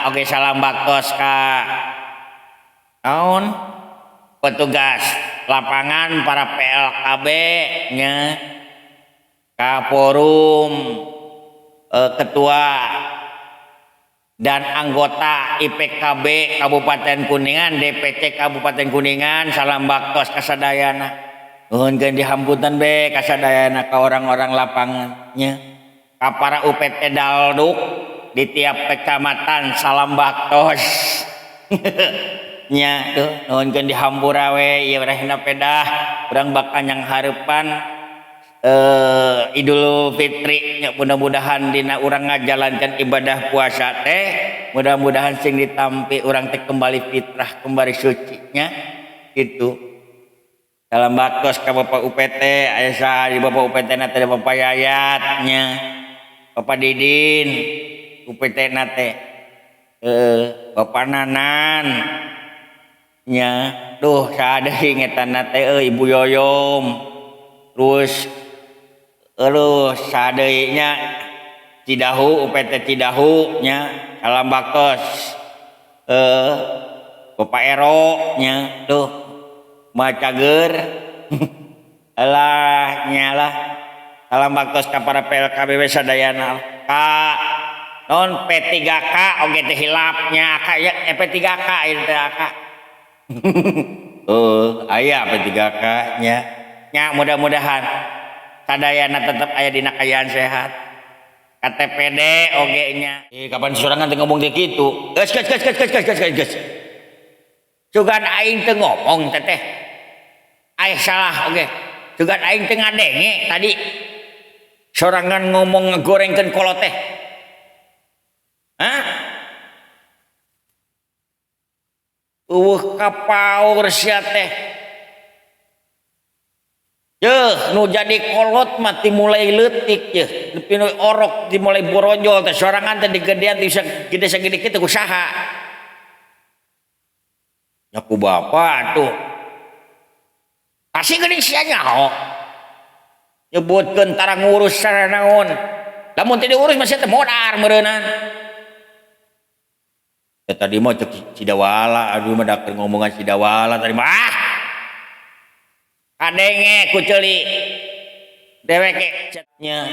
oke salam baktos ka naon petugas lapangan para PLKB nya ka forum ketua dan anggota IPKB Kabupaten Kuningan, DPC Kabupaten Kuningan, salam baktos kasadayana. Nuhun geun dihambutan be kasadayana ka orang-orang lapangannya. Ka para UPT Dalduk di tiap kecamatan salam baktos. Nya tuh nuhun geun dihambura we ieu rahina pedah urang bakanyang hareupan Idul Fitri nya mudah-mudahan dina urang ngajalankan ibadah puasa teh mudah-mudahan sing ditampi urang teh kembali fitrah kembali suci nya gitu. Salam baktos ka Bapak UPT aya saha di Bapak UPT na teh Bapak Yayat nya Bapak Didin UPT na teh Bapak Nanan nya duh saha deui ngetanna teh Ibu Yoyom terus sadeunya Cidahu UPT Cidahu nya salam baktos Bapak Ero nya tuh macager alah nyalah salam baktos ka para PLKB sadayana ka non P3K oge teh hilapnya ka ya P3K ieu teh ka aya P3K nya mudah-mudahan sadayana tetep aya dina kayaan sehat KTPD oge nya kapan sorangan teh ngomong teh kitu geus sugan aing teh ngomong teh aya salah oge sugan aing teh ngadenge tadi sorangan ngomong ngegorengkeun kolot teh kapaur sia teh nu jadi kolot mati mulai leutik nepi nu orok dimulai borojol teh sorangan teh digedean bisa gede sagede kitu ku saha nya ku bapa atuh kasih geuning sia nyaho nyebutkeun tara ngurus sareng naon lamun teu diurus mah sia teh modar meureunan tadi mah cek Cidawala aduh mah dak ngomongan Cidawala tadi mah kadenge kuceli deweke cetnya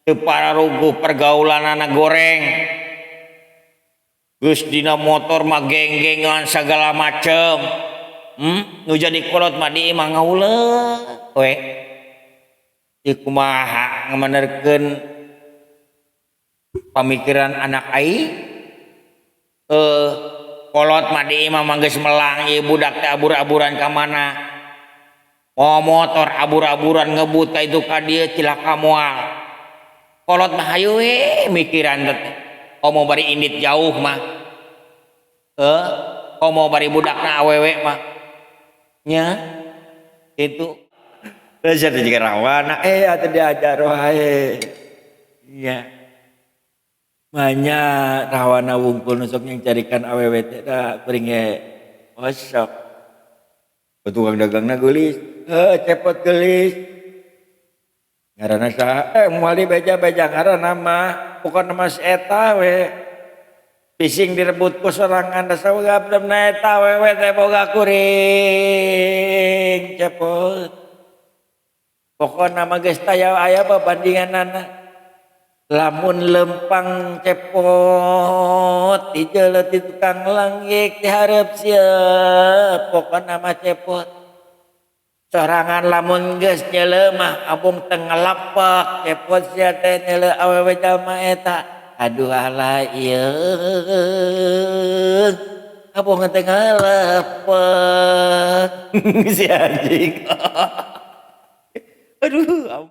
teu pararuguh pergaulanana goreng geus dina motor mah geng-gengan sagala macem nu jadi kolot mah di imah ngauleut we ieu kumaha ngamanerkeun pamikiran anak aing kolot mah di imah mah geus melang ieu budak teh abur-aburan ka mana motor abur-aburan ngebut ka itu ka dieu cilaka moal kolot mah hayu we mikiran teh komo bari indit jauh mah komo bari budakna awewe mah nya itu belajar teh jiga rawana atuh diajar wae nya manya rawana wungkul nusuk yang carikan awewe teh da kuring ge osok tukang dagangna geulis cepot geulis ngaranna saha moal dibeja-beja ngaranna mah pokona mah eta we pising direbut ku sorangan da sawegabdemna eta wewe teh boga kuring cepot pokona mah geus taya aya babandinganana lamun lempang cepot dijeuleut di tukang langgik dihareup sieup pokona mah cepot sorangan lamun geus nyeuleuh mah abung teu ngelepek cepot sia teh nyeuleuh awewe jalma eta aduh alah ieu abung teu ngelepek si anjing aduh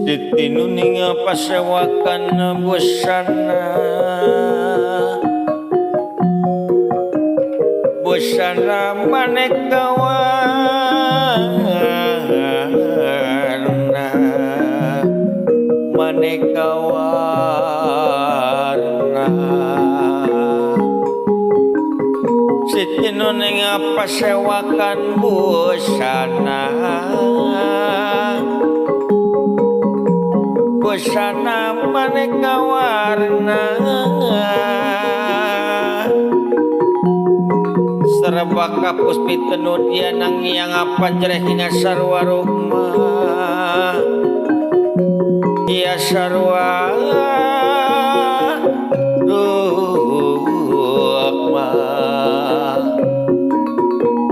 Siti nuning pasewakan busana maneka warna maneka warna Sitinuneng apa sewakan busana maneka warna serba kapus pitenu dia nangiang apa jerehina sarwa rumah dia sarwa ruhma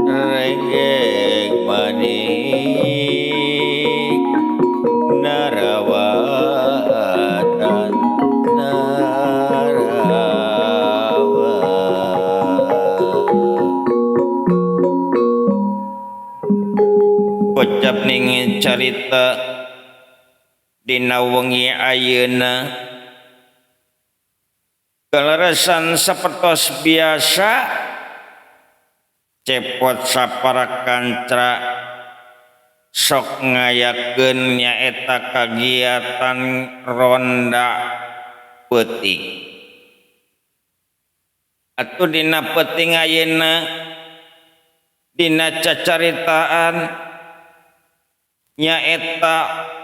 renggeng manik narawatan narawa kocap ning carita dina wengi ayeuna kalarasan sapertos biasa cepot sapara kantra sok ngayakeun nyaeta kagiatan ronda peuting atuh dina peuting ayeuna dina cacaritaan nyaeta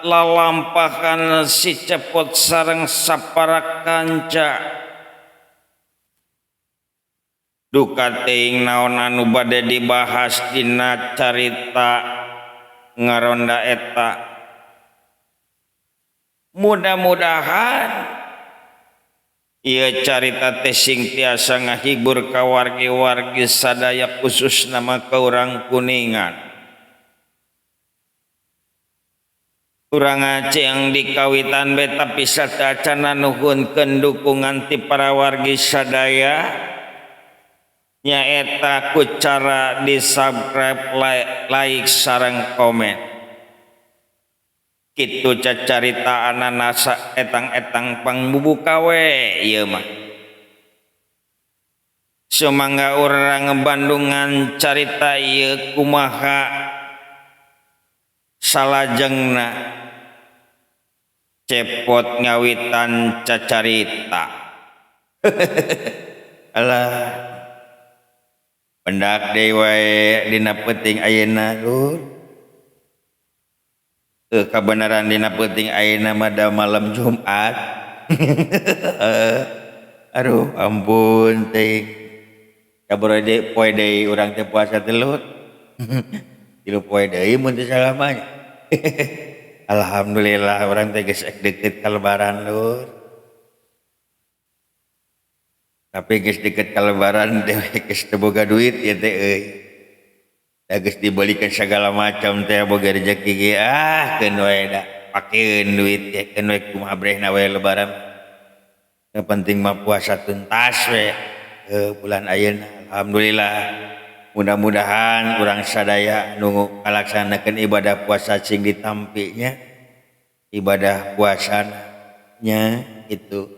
lalampahan si cepot sareng sapara kanca duka teuing naon anu bade dibahas dina carita ngaronda eta mudah-mudahan ieu carita teh sing tiasa ngahibur ka wargi-wargi sadaya khusus nama ka urang Kuningan. Urang Aceh yang dikawitan be tapi satacana nuhunkeun dukungan ti para wargi sadaya nyaeta ku cara di subscribe, like sareng komen. Kitu cacaritaan nasa etang-etang pangbubuka we ieu mah. Sumangga urang Bandungan carita ieu kumaha salajengna cepot ngawitan cacarita. Alah pendak deui wae dina peuting ayeuna Lur. Kabenaran dina peuting ayeuna mah da malam Jumat. Aduh ampun teh. Sabaraha deui poe deui urang teh puasa teh Lur. 3 poe deui mun teu salamanya. Alhamdulillah orang teh geus deket ka lebaran Lur. Tapi geus deket ka lebaran teh geus teu boga duit ieu teh euy. Da geus dibelikeun sagala macam teh boga rezeki ge keun wae da pakeun duit teh keun wae kumaha brehna wae lebaran. Yang penting mah puasa tuntas we bulan ayeuna. Alhamdulillah. Mudah-mudahan urang sadaya nu ngalaksanakeun ibadah puasa sing ditampinya ibadah puasanya itu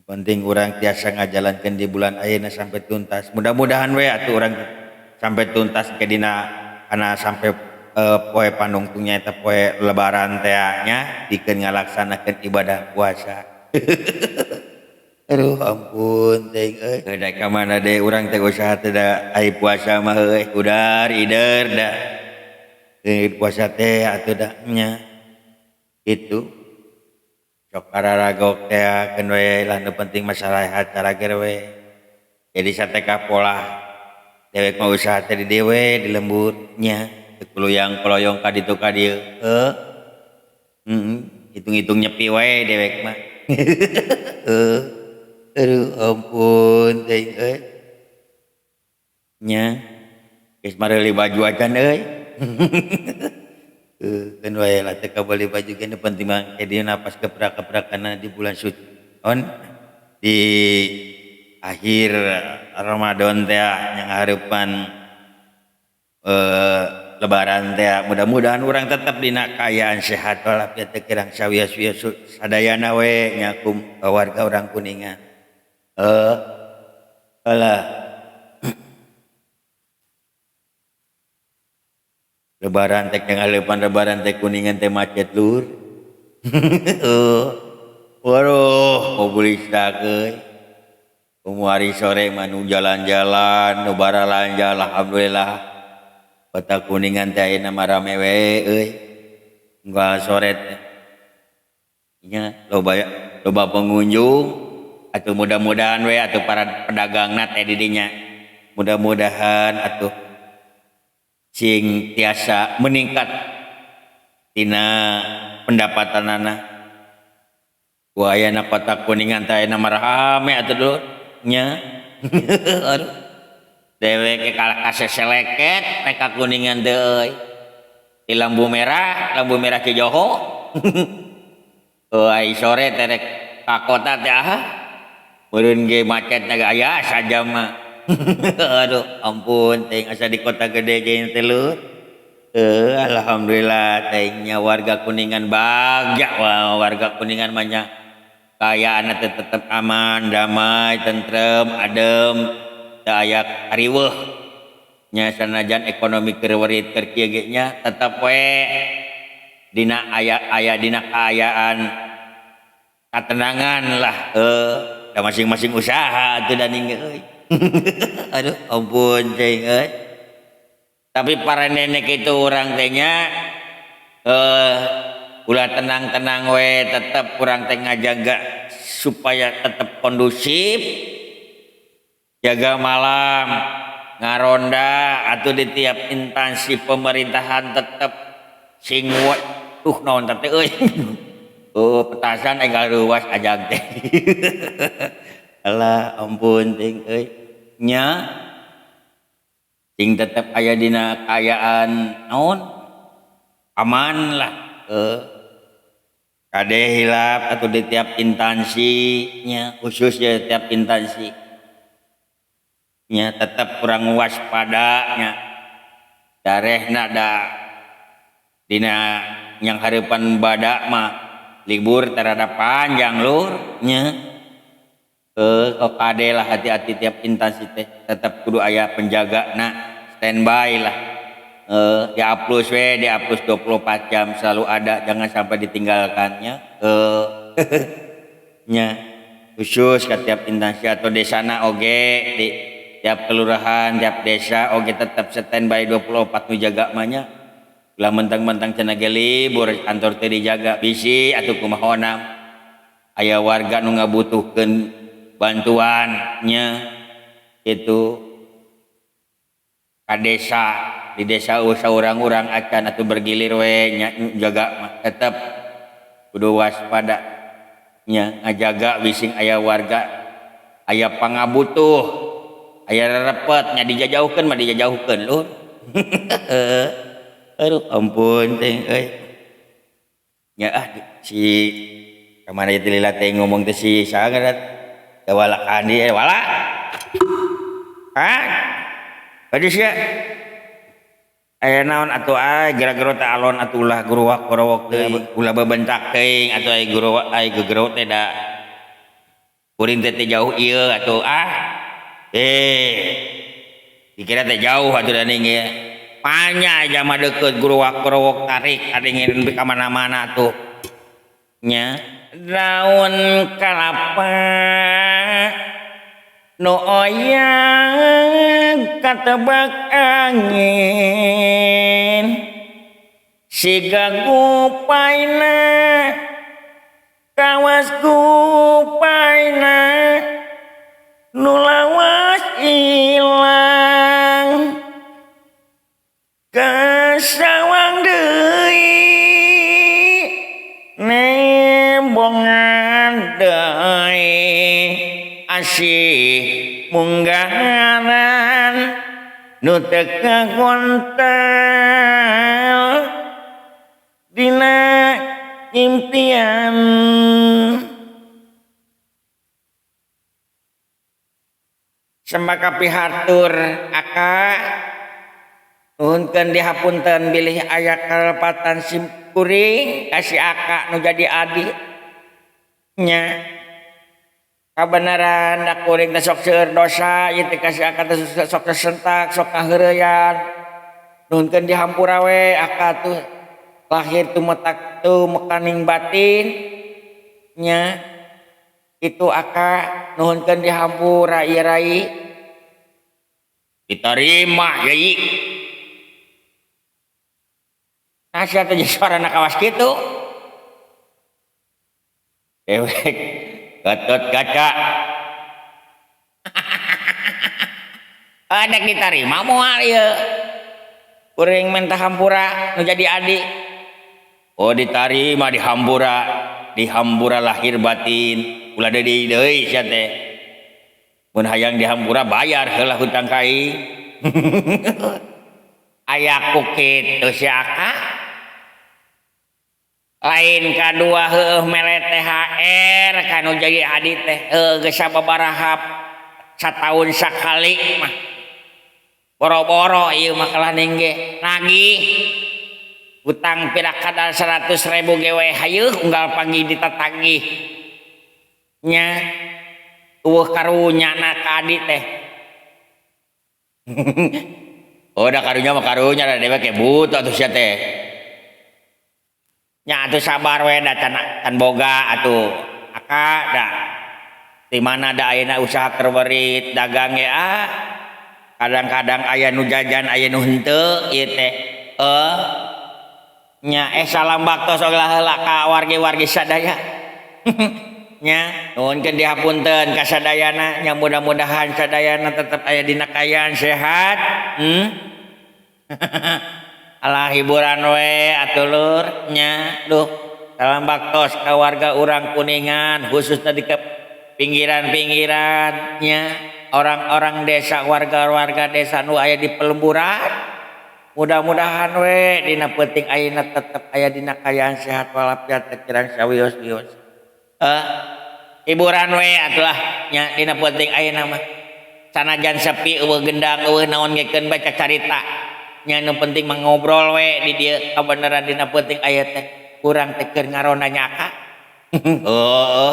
penting urang tiasa ngajalankeun di bulan ayeuna sampai tuntas. Mudah-mudahan we atuh urang sampai tuntas ke dina kana sampai poe panungtung nyaeta poe lebaran teh nya dikeun ngalaksanakeun ibadah puasa. Aduh ampun teh euy. Da ka mana deui urang teh usaha teh da ai puasa mah euy kudar ider da. Puasa teh atuh da nya. Itu sok kararagok teh keun we lah nu penting masalah acara ge we. Jadi sateka pola dewek mah usaha teh di dieu we di lembur nya teu kuluyang koloyong ka ditu ka dieu. Hitung-hitung nyepi we dewek mah. Aduh ampun teh euy. Nya geus mareuli baju acan euy. Kan wae lah teh kabeli baju ge nu penting mah ke dieu napas keprak-keprakanna di bulan suci. Di akhir Ramadan teh yang hareupan lebaran teh mudah-mudahan urang tetep dina kaayaan sehat walafiat teh kirang sawias-wias sadayana we nyakum warga urang Kuningan. Alah lebaran teh ngaleupan lebaran teh Kuningan teh macet Lur. Waduh mobilis dak euy. Umari sore manu jalan-jalan nu baralanjal alhamdulillah. Kota Kuningan teh ayeuna mah rame we euy. Unggal sore teh. Nya loba pengunjung atuh mudah-mudahan we atuh para pedagangna teh di dinya. Mudah-mudahan atuh sing tiasa meningkat tina pendapatanana. Ku ayeuna Kota Kuningan teh ayeuna mah rame atuh dulur nya. Aduh. Deweke kalah kaseseleket mereka Kuningan teh euy. Di lampu merah Cijoho. Ai sore teh rek ka kota teh meureun ge macetna ge aya saja mah. Aduh ampun teh asa di kota gede ge teh leuh. Alhamdulillah teh nya warga Kuningan bagja warga Kuningan mah nya kayaana teh tetep aman, damai, tentrem, adem, teu aya ariweuh. Nya sanajan ekonomi keur weurit keur kieu ge nya tetep we dina aya dina kaayaan katenangan lah da masing-masing usaha teu daning euy. Aduh ampun cing euy. Tapi para nenek itu urang teh nya ulah tenang-tenang we tetep urang teh ngajaga supaya tetep kondusif, jaga malam, ngaronda atuh di tiap instansi pemerintahan tetep sing naon teh euy. Petasan enggal ruas ajag teh. Alah ampun ting euy. Nya sing tetep aya dina kaayaan naon? Aman lah. Kade hilap atuh di tiap instansi nya khusus ya tiap instansi. Nya tetep kurang waspada nya. Darehna da dina yang hareupan badak mah libur terada panjang lur nya kade lah hati-hati tiap instansi teh tetap kudu aya penjagana standby lah di aplus we di aplus 24 jam selalu ada jangan sampai ditinggalkannya nya khusus ke tiap instansi atau desana oge di tiap kelurahan tiap desa oge tetap standby 24 nu jaga mah lah mentang-mentang cenah ge libur kantor teh dijaga bisi atuh kumaha aya warga nu ngabutuhkeun bantuan nya itu ka desa di desa saurang-urang acan atuh bergilir we nya jaga mah tetep kudu waspada nya ngajaga bising aya warga aya pangabutuh aya rerepet nya dijajauhkeun mah dijajauhkeun lur. Aduh ampun teh euy. Nya si kamana ieu lila teh ngomong teh si saha ngaran? Wala kandi wala. Bade sia. Aya naon atuh gara-gara teh alon atuh ulah guruwak teh ulah bebentak teuing atuh ai gegero teh da kuring teh jauh ieu atuh dikira teh jauh atuh daning ya. Panya aja mah deket guruwak tarik adengin ka mana-mana tuh nya daun kalapa nu oyang katebak angin siga gupayna kawas gupayna nu lawas ilang kasawang deui nembongan deui asih munggaran nu teu kagontal dina impian sembaka pihatur aka nuhunkeun dihapunten bilih aya kalepatan sim kuring kasih aka nu jadi adi nya kabenaran da kuring teh sok seueur dosa ieu teh kasih aka teh sok sentak sok kaheureuyan nuhunkeun dihampura we aka tuh lahir tumetak tuh mekaning batin nya Itu aka nuhunkeun di hampura ieu rai. Diterima yai. Nasihat aja suara anak kawas gitu. Dewek gatot kaca. Anak diterima moal ieu. Kuring mentah hampura nu jadi adik. Oh diterima di hampura lahir batin. Ulah deui sia teh. Mun hayang di hampura bayar heula hutang kai. Aya ku kitu si aka. Lain kadua heueuh mele THR kanu jadi adik teh geus sababaraha sataun sakali mah. Boro-boro ieu mah kalaning ge nagih utang pirakadal 100.000 ge we hayu unggal panggih ditatagih nya eueuh karunyana ka adik teh. Oh da karunya mah karunya da dewe ke butuh atuh sia teh nya atuh sabar we da can boga atuh aka da di mana da ayeuna usaha kerberit dagang ge kadang-kadang aya nu jajan aya nu henteu ieu teh nya salam baktos heula ka wargi-wargi sadaya. Nya nuhunkeun dihapunten ka sadayana nya mudah-mudahan sadayana tetep aya dina kayaan sehat. Alah hiburan we atuh lur nya duh salam baktos ka warga urang Kuningan khususna di pinggiran-pinggiran nya orang-orang desa warga-warga desa nu aya di pelemburan mudah-mudahan we dina penting ayeuna tetep aya dina kayaan sehat walafiat teu kirang sawios-wios. Hiburan we atulah nya dina penting ayeuna mah sanajan sepi eueuh gendang eueuh naon ngekeun baca carita nya nu penting mah ngobrol we di dieu kabeneran dina penting aya teh urang teh keur ngaronda nyaka.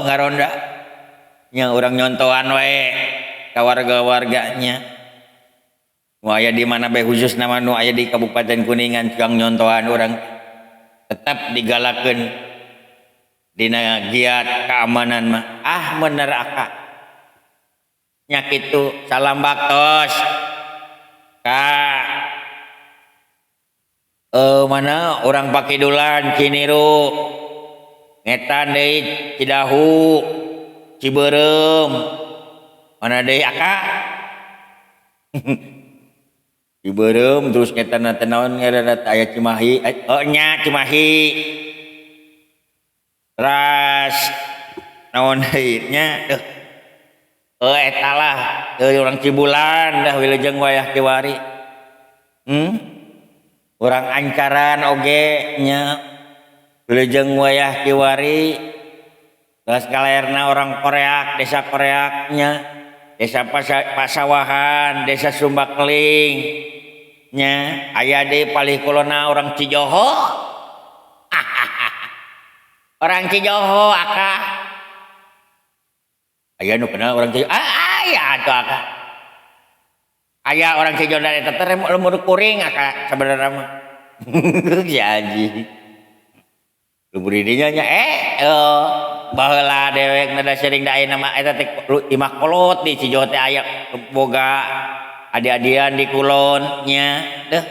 Ngaronda nya urang nyontohan we ka warga-warganya nu aya di mana bae khususna mah nu aya di Kabupaten Kuningan tukang nyontohan urang tetap digalakeun dina giat keamanan mah bener aka nya kitu salam baktos ka mana orang Pakidulan Ciniru ngetan deui Cidahu Ciberem mana deui aka. Ciberem terus ngetan teh naon ngaranna aya Cimahi nya Cimahi ras naon deui nya eta lah urang Cibulan dah wilujeng wayah kiwari. Urang Ancaran oge nya wilujeng wayah kiwari geus kalaerna orang Koreak desa Koreak nya desa Pasawahan desa Sumbakling nya aya deui palih kulonna orang Cijoho. Orang Cijoho aka aya nu kenal orang Cijoho aya atuh aka aya orang Cijoho eta teh lemur kuring aka sabenerna mah. Si Aji lemur didinya nya baheula dewek nada sering da ayeuna mah eta teh imah kolot di Cijoho teh aya boga adi-adian di kulon nya deuh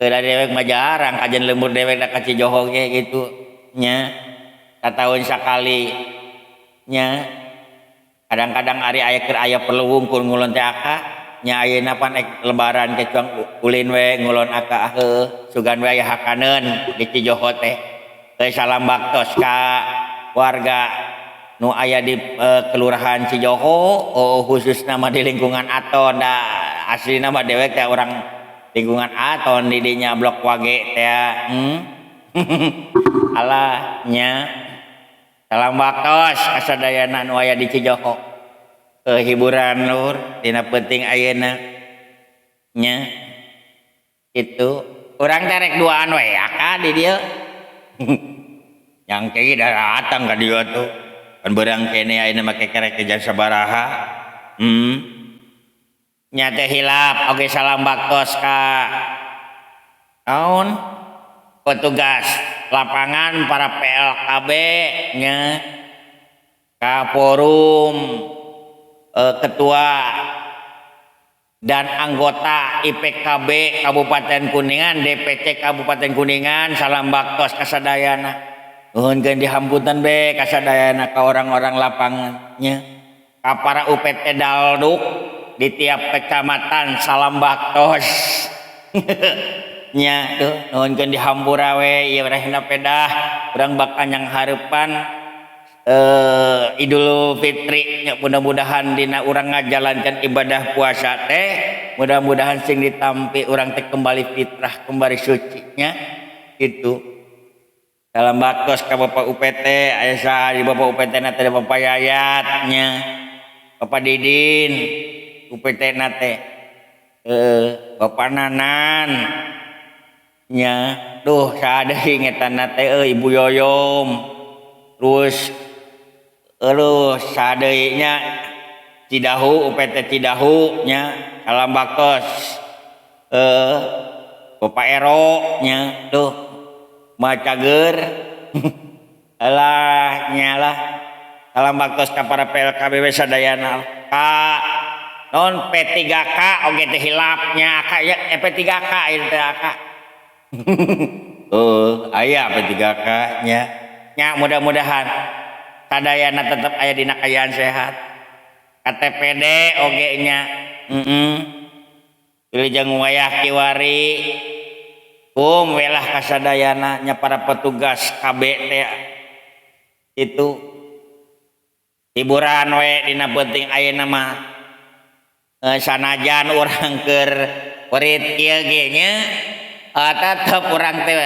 teu da dewek mah jarang kajen lembur dewek da ka Cijoho ge gitu nya sataun sakali nya kadang-kadang ari aya keur aya perlu wungkul ngulon teh aka nya ayeuna pan lebaran kecuang ulin we ngulon aka sugan we aya hakaneun di Cijoho teh salam baktos ka warga nu aya di kelurahan Cijoho khususna mah di lingkungan Aton da aslina mah dewek teh orang lingkungan Aton di dinya blok Wage teh alah nya salam baktos ka sadayana nu aya di Cijoho hiburan lur dina penting ayeuna nya itu urang teh rek duaan we aka di dieu. Yang kei datang ka dieu tuh kan beurang kene ayeuna make kerek ke jasa sabaraha nya teh hilap oge salam baktos ka naon petugas lapangan para PLKB nya ka forum ketua dan anggota IPKB Kabupaten Kuningan, DPC Kabupaten Kuningan, salam baktos kasadayana. Nuhun keun dihambutan be kasadayana ka orang-orang lapangannya. Ka para UPT Dalduk di tiap kecamatan, salam baktos. Nya tuh nuhun keun dihambura we ieu rahina pedah urang bakanyang hareupan Idul Fitri nya mudah-mudahan dina urang ngajalankan ibadah puasa teh mudah-mudahan sing ditampi urang teh kembali fitrah kembali suci nya gitu. Salam baktos ka Bapak UPT aya saha di Bapak UPT na teh Bapak Yayat nya Bapak Didin UPT na teh Bapak Nanan nya duh saha deui ngetanna teh Ibu Yoyom terus sadeunya Cidahu UPT Cidahu nya salam baktos Bapak Ero nya tuh macager alah nyalah salam baktos ka para PLKBW sadayana ka non P3K oge teh hilapnya ka ya P3K ieu teh ka aya P3K nya mudah-mudahan sadayana tetap aya dina kayaan sehat. KTPD oge nya wilujeng wayah kiwari welah kasadayana nya para petugas KB teh itu hiburan we dina penting ayeuna mah sanajan urang keur peurit ieu ge nya tetep urang teh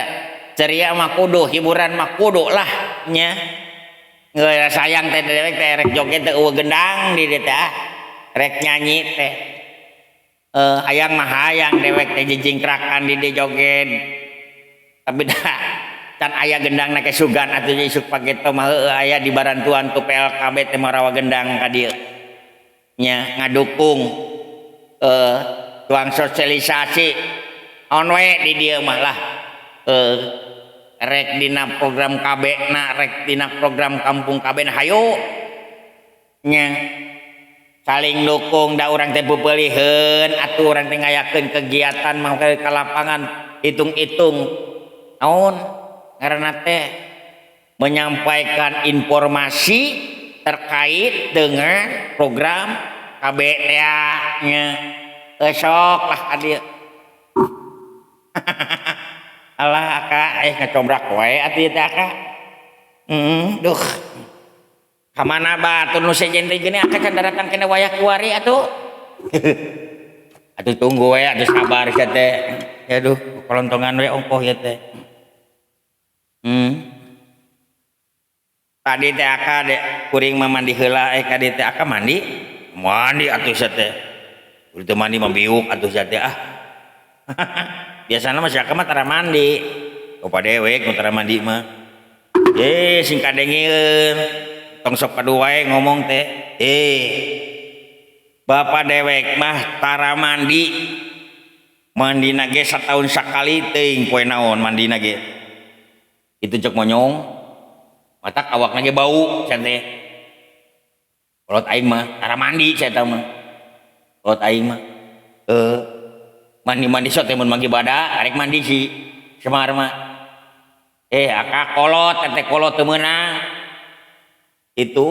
ceria mah kudu hiburan mah kudu lah nya. Sayang teh dewek teh rek joget teh eueuh gendang di dieu teh rek nyanyi teh hayang mah hayang dewek teh jijingkrakan di dieu joget tapi dah can aya gendangna ke sugan atuh isuk pageto mah heueuh aya di barantuan ku PLKB teh marawa gendang ka dieu nya ngadukung tuang sosialisasi on we di dieu mah lah rek dina program KB na rek dina program kampung KB na hayu nya saling dukung da urang teh bebeulieun atuh urang teh ngayakeun kegiatan mah ka lapangan hitung-hitung naon ngaranna teh menyampaikan informasi terkait dengan program KB teh nya sok lah ka dieu alah aka ngacobrak wae atuh teh aka duh kamana batur nu sejen teh gini aka can datang kena wayah kiwari atuh atuh tunggu we atuh sabar sia teh ya duh kolontongan we ongkoh ya teh tadi teh aka de kuring mah mandi heula kadi teh aka mandi atuh sia teh urang mandi mah biuk atuh sia teh biasana mah sia mah tara mandi opa dewek nu tara mandi mah sing kadengieun tong sok kadu wae ngomong teh bapak dewek mah tara mandi mandina ge sataun sakali teuing poe naon mandina ge itu cek monyong matak awakna ge bau cenah teh kolot aing mah tara mandi cenah mah kolot aing mah mandi sok teh mun manggi bada arek mandi si Semar mah aka kolot teh kolot teu meunang itu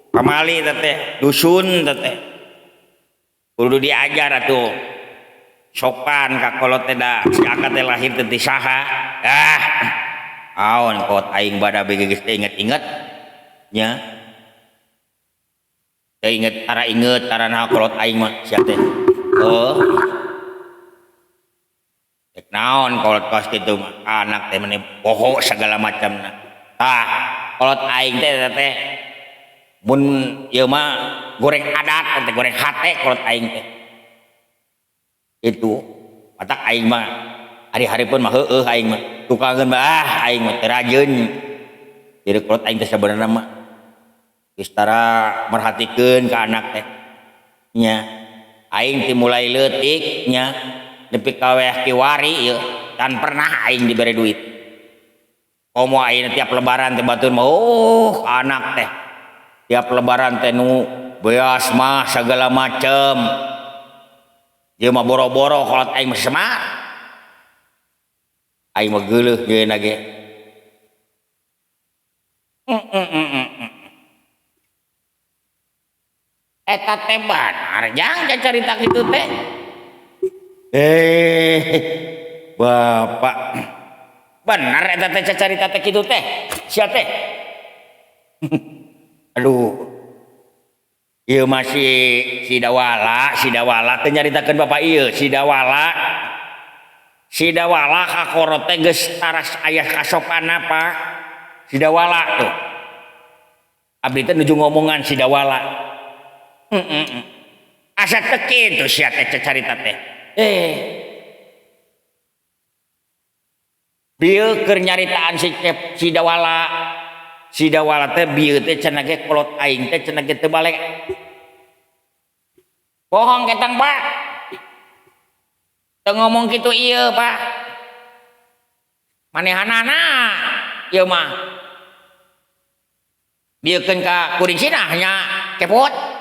pamali teh dusun teh kudu diajar atuh sopan ka kolot teh da si aka teh lahir teh ti saha aon kolot aing bada bege geus teh inget-inget nya teh inget tara naha kolot aing mah sia teh naon kolot kos kitu mah anak teh meneh poho segala macamna kolot aing teh mun ieu mah goreng adat teh goreng hate kolot aing teh itu matak aing mah hari-hari pun mah heueuh aing mah tukangeun mah aing mah teu rajeun jadi kolot aing teh sabenerna mah geus tara merhatikeun ka anak teh nya aing teh mulai leutik nya nepi ka wayah kiwari ieu tan pernah aing dibere duit komo aing tiap lebaran teh batur mah anak teh tiap lebaran teh nu beas mah segala macem dia mah boro-boro kolot aing mah semat aing mah geuleuh yeuna ge eta teh benar jang carita kitu teh bapak benar eta teh carita teh kitu teh sia teh aduh ieu masih si dawala teh nyaritakeun bapak ieu si dawala kakoro teh geus taras aya kasopanna Pak si dawala tuh abdi teh nuju ngomongan si dawala asa teu kitu sia teh carita teh bieu keur nyaritaan si dawala teh bieu teh cenah ge kolot aing teh cenah ge teu balik bohong ketang Pak teu ngomong kitu ieu Pak manehanana ieu mah bieukeun ka kuring sinah nya kepot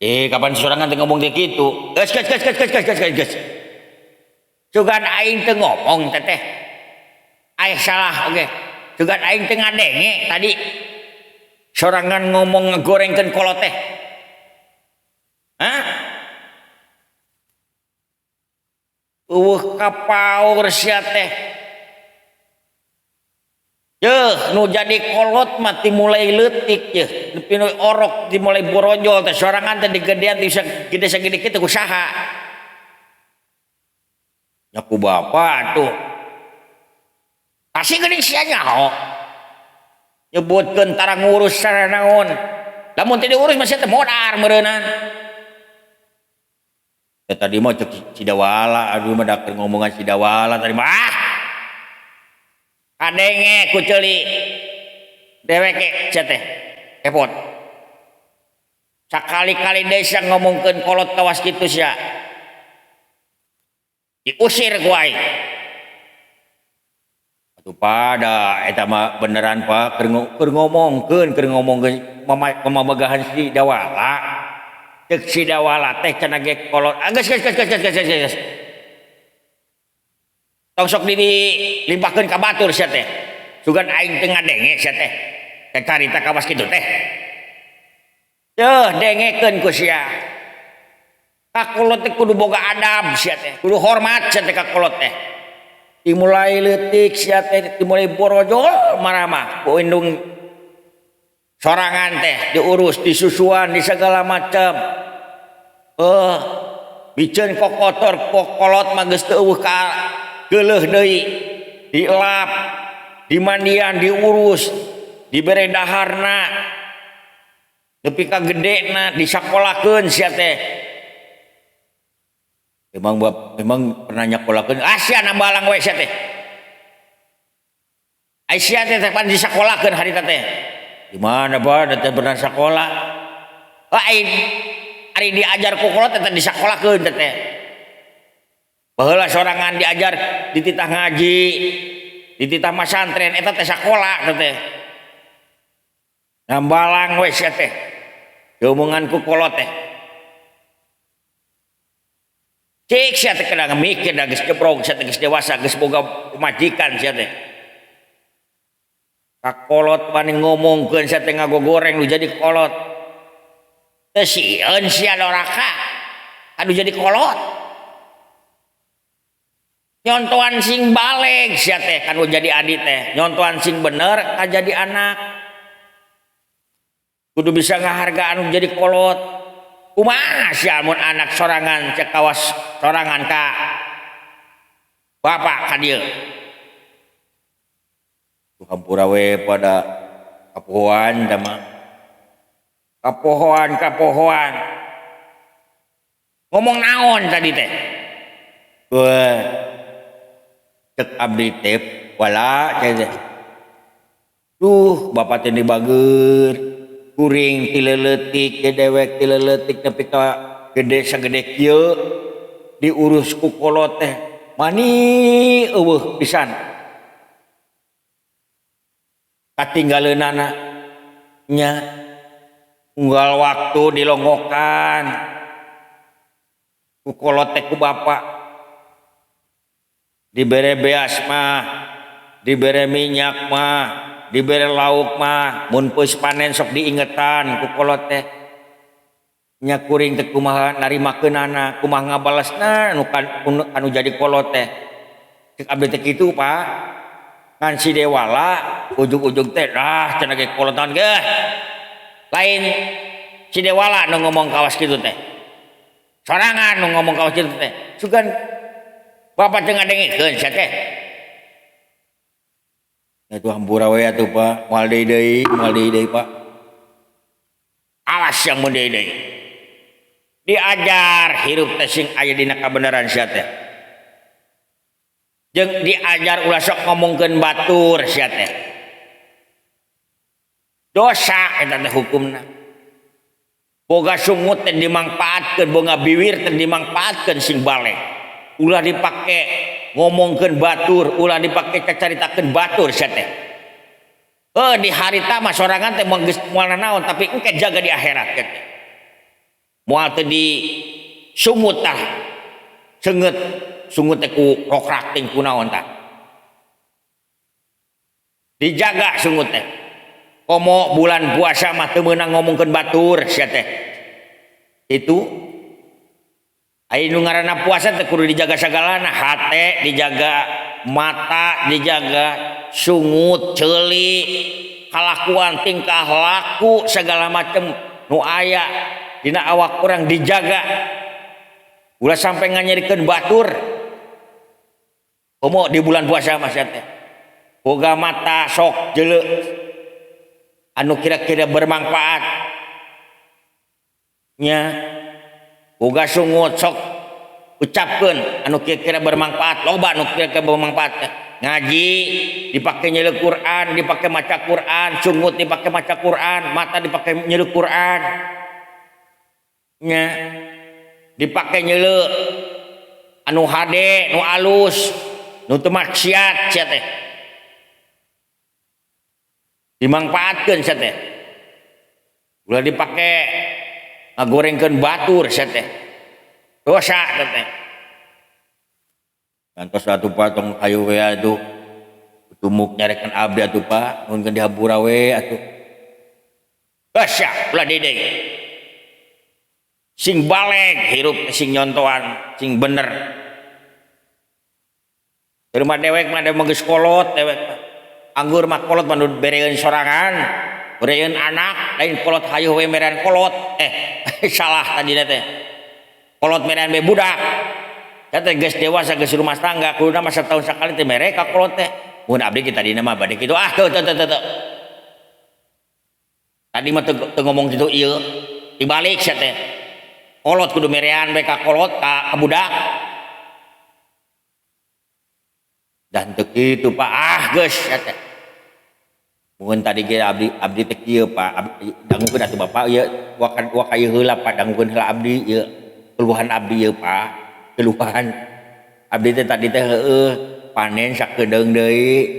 kapan sorangan teu ngomong kitu geus sugan aing teu ngomong teh aing salah oge sugan aing teu ngadenge tadi sorangan ngomong ngegorengkeun kolot teh kapaur sia teh nu jadi kolot mah mulai leutik nepi nu orok dimulai borojol teh sorangan teh digedean bisa gede sagede kitu ku saha nya ku bapa atuh pasti geuning sia nyaho nyebutkeun tara ngurus sareng naon lamun teu diurus mah sia teh modar meureunan tadi mah cek si dawala aduh mah dak ngomongan si dawala tadi mah kadenge ku ceuli deweke sia teh kepot sakali-kali deui sia ngomongkeun kolot kawas kitu sia diusir ku aing atuh pada eta mah beneran Pak keur ngomongkeun mamagahan si dawala cek si dawala teh cenah ge kolot geus tong sok dilimpahkeun ka batur sia teh sugan aing teu ngadenge sia teh carita kawas kitu teh dengekeun ku sia ka kolot teh kudu boga adab sia teh kudu hormat sia teh ka kolot teh dimulai leutik sia teh dimulai borojol marah ku indung sorangan teh diurus disusuan di segala macam biceun kokotor kolot mah geus teu eueuh ka geuleuh deui dielap dimandian diurus dibere daharna nepi ka gedena disakolakeun sia teh memang pernah nyakolakeun sia nambalang we sia teh sia teh pan disakolakeun harita teh di mana Pak teh pernah sekolah lain ari diajar ku kolot teh disakolakeun teh baheula sorangan diajar di titah ngaji di titah masantren eta teh sakola teh nambalang we sia teh diomongan ku kolot teh cek sia teh kada mikir da geus jebrog sia teh geus dewasa geus boga majikan sia teh kakolot mani ngomongkeun sia teh ngagogoreng nu jadi kolot teu sieun sia doraka anu jadi kolot nyontoan sing baleg sia teh kanu jadi adi teh nyontoan sing bener ka jadi anak kudu bisa ngahargaan jadi kolot kumaha sia mun anak sorangan cek kawas sorangan ka bapak ka dieu hampura we pada kapohoan dama kapohoan ngomong naon tadi teh cek abdi teh wala teh bapak teh dibageur kuring tileletik dewek tileletik nepi ka gede sagede kieu diurus ku kolot teh mani eueuh pisan katinggaleunana nya unggal waktu dilonggokan ku kolot teh ku bapak dibere beas mah dibere minyak mah dibere lauk mah mun peus panen sok diingetan ku kolot teh nya kuring teh kumaha narimakeunana kumaha ngabalasna anu jadi kolot teh cek abdi teh kitu Pak ngan si Dewala ujug-ujug teh cenah ge kolotan ge lain si Dewala nu ngomong kawas kitu teh sorangan nu ngomong kawas kitu teh sugan bapak teu ngadengikeun sia teh atuh hampura we atuh Pak moal deui Pak awas yang mun deui diajar hirup teh sing aya dina kabenaran sia teh jeung diajar ulah sok ngomongkeun batur sia teh dosa eta teh hukumna boga sungut teh dimangpaatkeun boga biwir teh dimangpaatkeun sing balek ulah dipake ngomongkeun batur ulah dipake cacaritakeun batur sia teh di harita mah sorangan teh moal naon tapi engke jaga di akhirat teh moal teh di sungut tah seungeut sungut teh ku rokrakting ku naon tah dijaga sungut teh komo bulan puasa mah teu meunang ngomongkeun batur sia teh itu aya nu ngaranna puasa teh kudu dijaga sagalana hate dijaga mata dijaga sungut ceuli kalakuan tingkah laku segala macem nu aya dina awak urang dijaga ulah sampai nganyerikeun batur komo di bulan puasa mah sia teh boga mata sok jeuleu anu kira-kira bermanfaat nya boga sungut sok ucapkeun anu kira-kira bermanfaat loba anu kira-kira bermanfaat ngaji dipake nyeleuk Quran dipake maca Quran sungut dipake maca Quran mata dipake nyeleuk Quran nya dipake nyeleuk anu hade nu alus nu teu maksiat sia teh dimangpaatkeun sia teh ulah dipake ngagorengkeun batur sia teh dosa teh kantos atuh Pak tong ayo we atuh tumuk nyarekeun abdi atuh Pak mun di hampura we atuh dosa ulah deui sing balek hirup sing nyontoan sing bener rumah dewek mah ada geus kolot dewek anggur mah kolot mah bereun sorangan bereun anak lain kolot hayuh we merean kolot salah tadina teh kolot merean we budak teh geus dewasa geus rumah tangga kuduna mah setahun sakali teh mere ka kolot teh mun abdi kita dina mah bade kitu teu tadi mah teu ngomong kitu ieu dibalik sia teh kolot kudu merean we ka kolot ka budak dan teu kitu Pak geus sia teh mun tadi ge abdi teh kieu Pak dangukeun atuh Bapak ieu waka ieu heula Pak dangukeun heula abdi ieu keluhan abdi ieu Pak keluhan abdi teh tadi teh heueuh panen sakedeung deui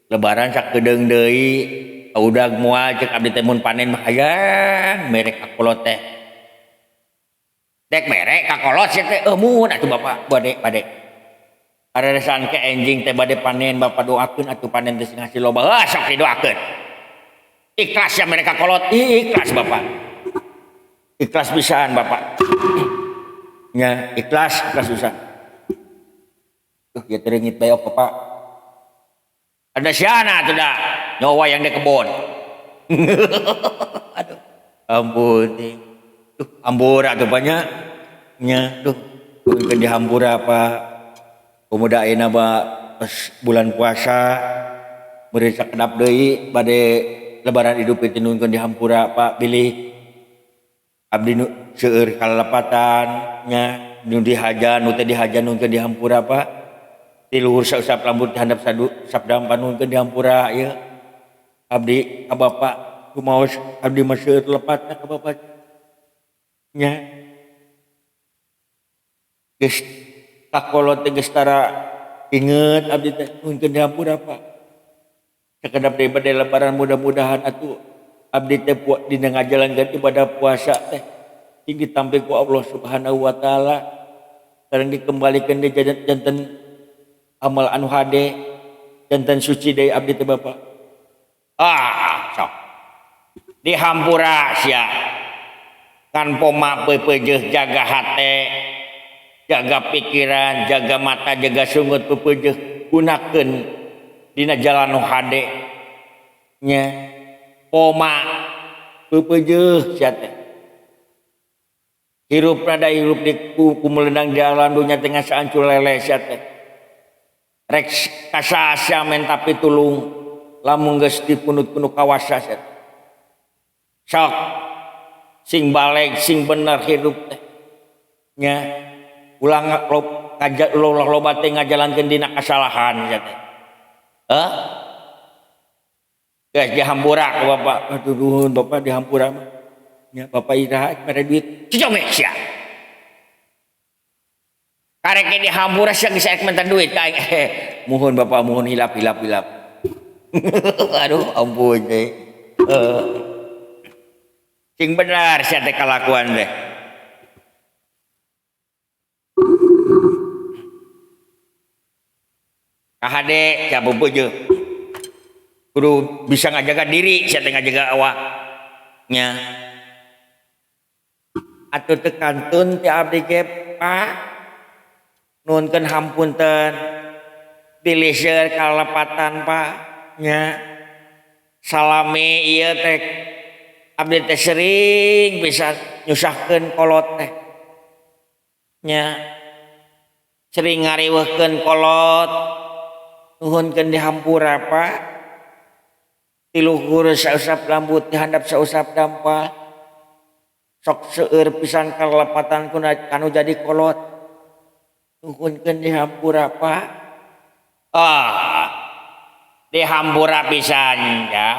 lebaran sakedeung deui udag moal cek abdi teh mun panen mah hayang mere ka kolot teh dek mere ka kolot sia teh mun atuh Bapak bade areresan ke enjing teh bade panen Bapak doakeun atuh panen teh ngasih loba sok didoakeun ikhlas ya mereka kolot ikhlas Bapak ikhlas pisan Bapak nya ikhlas pisan ya teringit beok Bapak ada siana tuh dah nyawa yang di kebon aduh ampun ambura tuh banyak nya mungkin di hampura Pak pemuda ayeuna pas bulan puasa beri sakedap deui bade lebaran Idul Fitri nunkeun di hampura Pak pilih abdi nu seueur kalalepatan nya nu dihaja nu teh dihaja nunkeun di hampura Pak ti luhur sausap rambut handap sabda panunkeun di hampura ieu abdi ka Bapak kumaos abdi mah seueur lepatna ka Bapak nya geus kakolot teh geus tara inget abdi teh nunkeun di hampura Pak sakedap deui bade lebaran mudah-mudahan atuh abdi teh dina ngajalankeun ibadah puasa teh sing ditampi ku Allah Subhanahu wa taala sareng dikembalikan di janten amal anu hade janten suci deui abdi teh Bapak. Sok dihampura sia kan poma pepeujeuh jaga hate jaga pikiran jaga mata jaga sungut pepeujeuh gunakeun dina jalan nu hade nya poma pepeujeuh sia teh hirupna da hirup di kumelenang di alam dunya tengah saancur lele sia teh rek kasasa men tapi tulung lamun geus dipunut-punut kawasa sia sok sing balik sing bener hidup teh nya ulang loba teh ngajalankeun dina kasalahan sia teh geus dihampura ku Bapak. Aduh nuhun Bapak dihampura mah nya Bapak iraha mere duit cicome sia karek dihampura sia geus saek minta duit ka muhun Bapak muhun hilap aduh ampun teh sing benar sia teh kalakuan teh kahade ca bebeujeuh kudu bisa ngajaga diri sia teh ngajaga awak nya atuh teu kantun ti abdi ge Pak nuhunkeun hampunten dileser kalepatan Pak nya salami ieu teh abdi teh sering bisa nyusahkeun kolot teh nya sering ngariweuhkeun kolot nuhunkeun dihampura Pak tiluhur sausap rambut dihandap sausap dampal sok seueur pisan kalepatan kanu jadi kolot nuhunkeun dihampura Pak dihampura pisan ya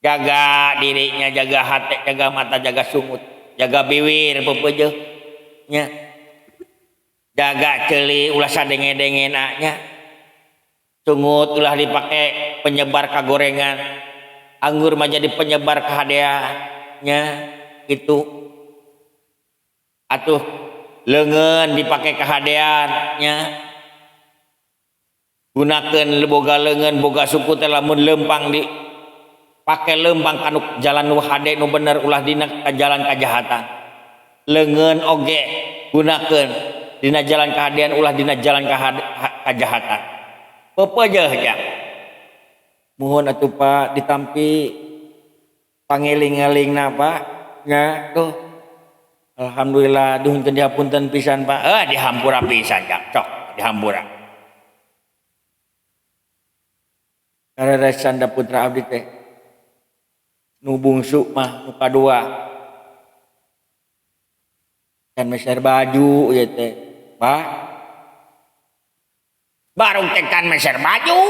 jaga dirinya jaga hati jaga mata jaga sungut jaga bibir pepeujeuh nya jaga ceuli ulah sadenge-dengena nya sungut ulah dipake penyebar kagorengan anggur mah jadi penyebar kahadean nya gitu atuh leungeun dipake kahadean nya gunakeun boga leungeun boga suku teh lamun lempang di pake lempang kanu jalan nu hade nu bener ulah dina jalan kajahatan leungeun oge gunakeun dina jalan kahadean ulah dina jalan kajahatan pepeujeuh ya muhun atuh Pak ditampi pangeling-elingna Pak nya tuh alhamdulillah nuhunkeun dihapunten pisan Pak dihampura pisan ya cok dihampura karena Sanda putra abdi teh nu bungsu mah nu kadua kan meser baju ieu teh Pak baru teh kan meser baju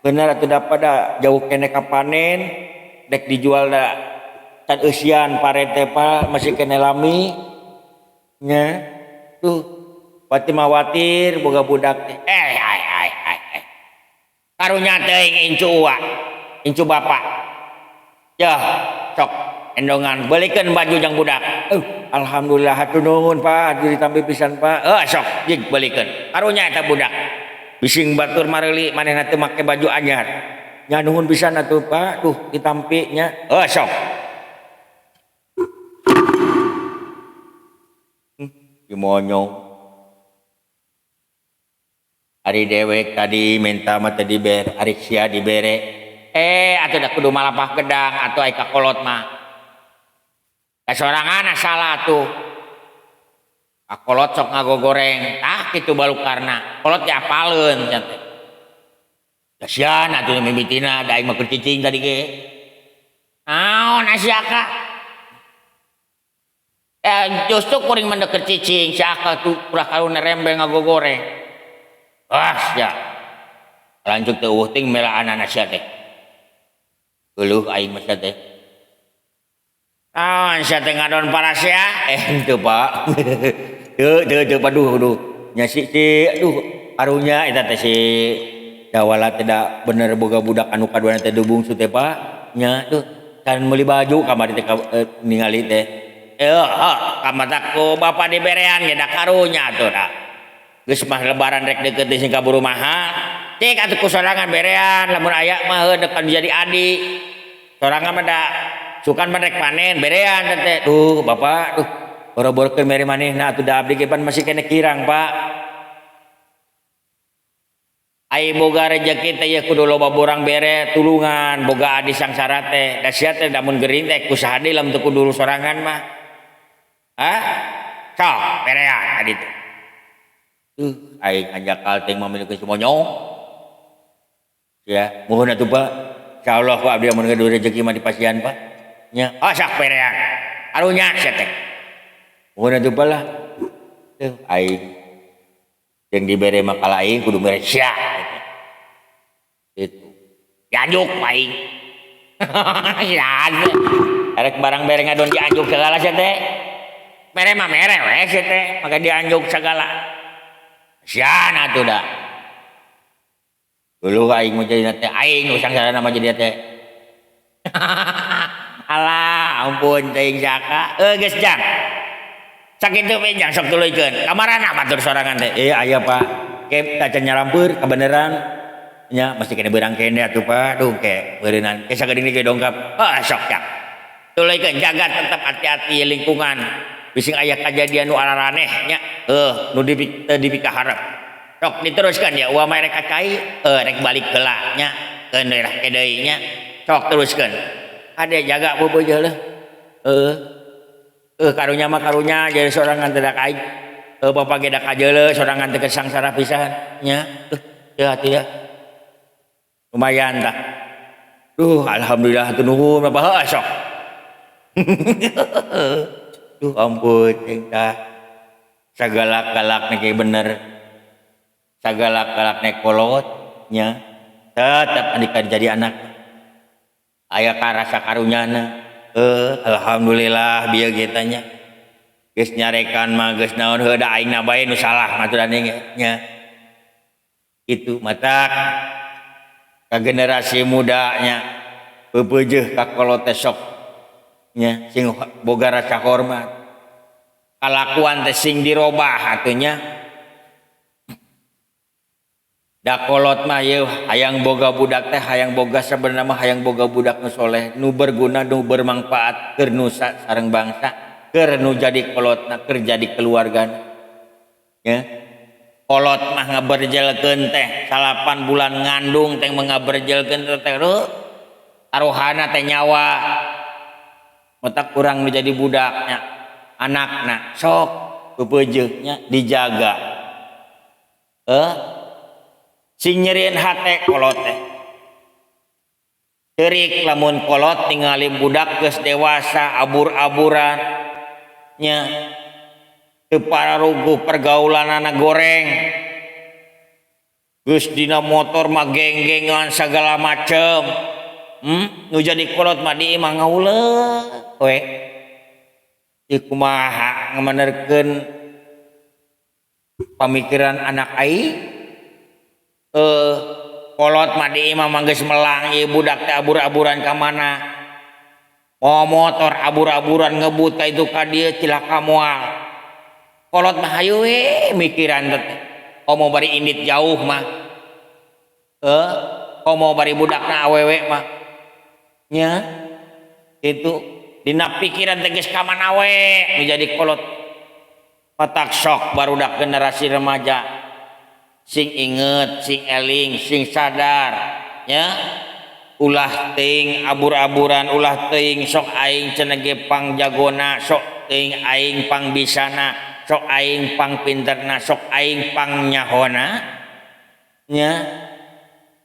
bener atuh da pada jauh kene ka panen dek dijual da can eusian parete Pak masih kene lami nya tuh pati mawatir boga budak teh karunya teuing incu bapak ya sok endongan balikan baju jang budak alhamdulillah hatur nuhun Pak ditampi pisan Pak sok jig balikan karunya eta budak bising batur mareuli manehna teu make baju anyar nya nuhun pisan atuh Pak tuh ditampi nya sok dimonyong ari dewek tadi minta mah teu diber ari sia dibere atuh da kudu malapah gedang atuh aya ka kolot mah kasorangan salah tuh ka kolot sok ngagogoreng tah kitu balukarna kolot teh apaleun cenah teh kasihan atuh mimitina da aing mah keur cicing tadi ge naon asiaka justru kuring mendek keur cicing si aka tuh ulah kaluna rembeng ngagogoreng ya lanjut teh ting melaan anak sia teh geuleuh aing mah sia teh sia teh ngadon parasia henteu Pak teu paduh nya si aduh karunya eta teh si dawala teh da bener boga budak anu kaduana teh bungsu teh Pak nya tuh kan meuli baju kamari teh ningali teh kamataku bapak diberean ge da karunya tuh da geus mah lebaran rek deukeut sing kaburu mahal cek atuh ku sorangan berean lamun aya mah heudeuk kan jadi adik sorangan mah da sukan mah rek panen berean teh tuh bapak tuh boro-borokeun mere manehna atuh da abdi ge pan masih kene kirang Pak. Ai boga rejeki teh ya kudu loba borang bere tulungan boga adi sangsara teh da sia teh lamun gering teh kusaha deui lamun teu kudu sorangan mah sok berean adi teh aing ajakal teh mamilikeun semonyo ya muhun atuh Pak insyaallah Pak abdi mun ngadu rejeki mah dipasihan Pak nya sok berean arunya sia teh muhun atuh Pak lah teuh aing yang diberi makal aing kudu mere sia itu dianjuk aing sia arek barang bere ngadon dianjuk segala sia teh mere mah mere we sia teh maka dianjuk segala sia na tuh da dulu aing mah jadi teh aing nu sangsara mah jadi teh alah ampun teuing saka geus jang sakitu we jang sok tuluykeun kamarana batur sorangan teh aya Pak ke kaca nyaramper kebenaran nya masih kena beurang kene atuh Pak duh ke beureunan ke sageudeung ge dongkap sok jang tuluykeun jaga tetep hati-hati lingkungan bising aya kajadian nu araraneh nya nu dipikaharep sok diteruskeun ya ulah mah rek kacai rek balik heula nya keun daerah deui nya sok teruskeun ade jaga bobojoh leuh karunya mah karunya jadi sorangan teh dak aing bapak ge dak kajeuleuh sorangan teh sangsara pisan nya ya hati ya lumayan tah alhamdulillah hatur nuhun bapak sok ampun cing tah sagalak-galak ge bener sagalak-galak nek kolot nya tetep andikan jadi anak aya karasa karunyana alhamdulillah bieu ge teh nya geus nyarekan mah geus naon heuh da aingna bae nu salah maturane nya kitu matak ka generasi muda nya beubeujeuh ka kolot teh sok nya sing boga rasa hormat kalakuan teh sing dirobah atuh nya da kolot mah yeuh hayang boga budak teh hayang boga sabenerna mah hayang boga budak nu soleh nu berguna nu bermanfaat keur nusa sareng bangsa keur nu jadi kolotna keur jadi keluargana ya kolot mah ngaberjelkeun teh 8 bulan ngandung teh ngaberjelkeun teh taruhana teh nyawa otak kurang nu jadi budaknya anakna sok beubeujeuh nya dijaga sing nyerieun hate kolot teh teurik lamun kolot ningali budak geus dewasa abur-aburan nya teu pararuguh pergaulanana goreng geus dina motor mah geng-gengan sagala macem nu jadi kolot mah di imah ngauleuk we kumaha ngamanerkeun pamikiran anak aing kolot mah di imah mah geus melang ieu budak teh abur-aburan ka mana mau motor abur-aburan ngebut ka itu ka dieu cilaka moal kolot mah hayu we mikiran teh komo bari indit jauh mah komo bari budakna awewe mah nya itu dina pikiran teh geus ka mana we nu jadi kolot patak sok barudak generasi remaja sing inget, sing eling, sing sadar ya ulah teuing abur-aburan ulah teuing sok aing cenah pang jagona sok teuing aing pang bisana sok aing pang pinterna sok aing pang nyahona nya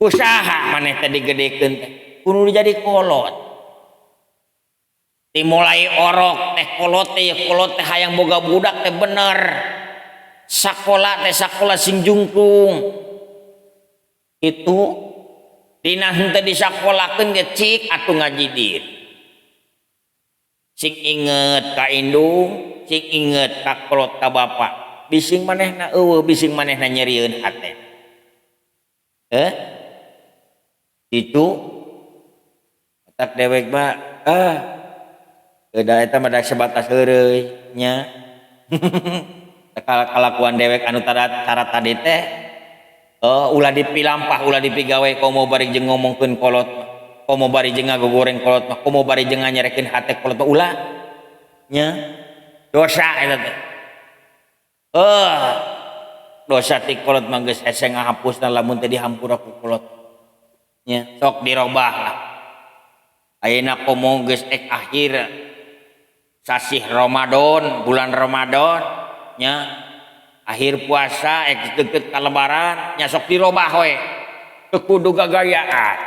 usaha maneh teh digedekeun teh kudu jadi kolot dimulai orok teh kolot teh hayang boga budak teh bener sakola teh sakola sing jungkung itu dina henteu disakolakeun ge cik atuh ngajidir sing inget ka indung sing inget ka kolot ka bapa bising manehna eueuh bising manehna nyerieun hate itu tak dewek mah da eta mah da sebatas heureuy nya. Kalakuan dewek anu cara tadi teh ulah dipilampah ulah dipigawe komo bari jeung ngomongkeun kolot komo bari jeung ngagoreng kolot mah komo bari jeung nganyerekeun hate kolot mah ulah nya dosa eta teh dosa ti kolot mah geus hese ngahapusna lamun teh dihampura ku kolot nya sok dirobah lah ayeuna komo geus akhir sasih Ramadan bulan Ramadan nya akhir puasa deket ka lebaran nya sok dirobah we teu kudu gagayaan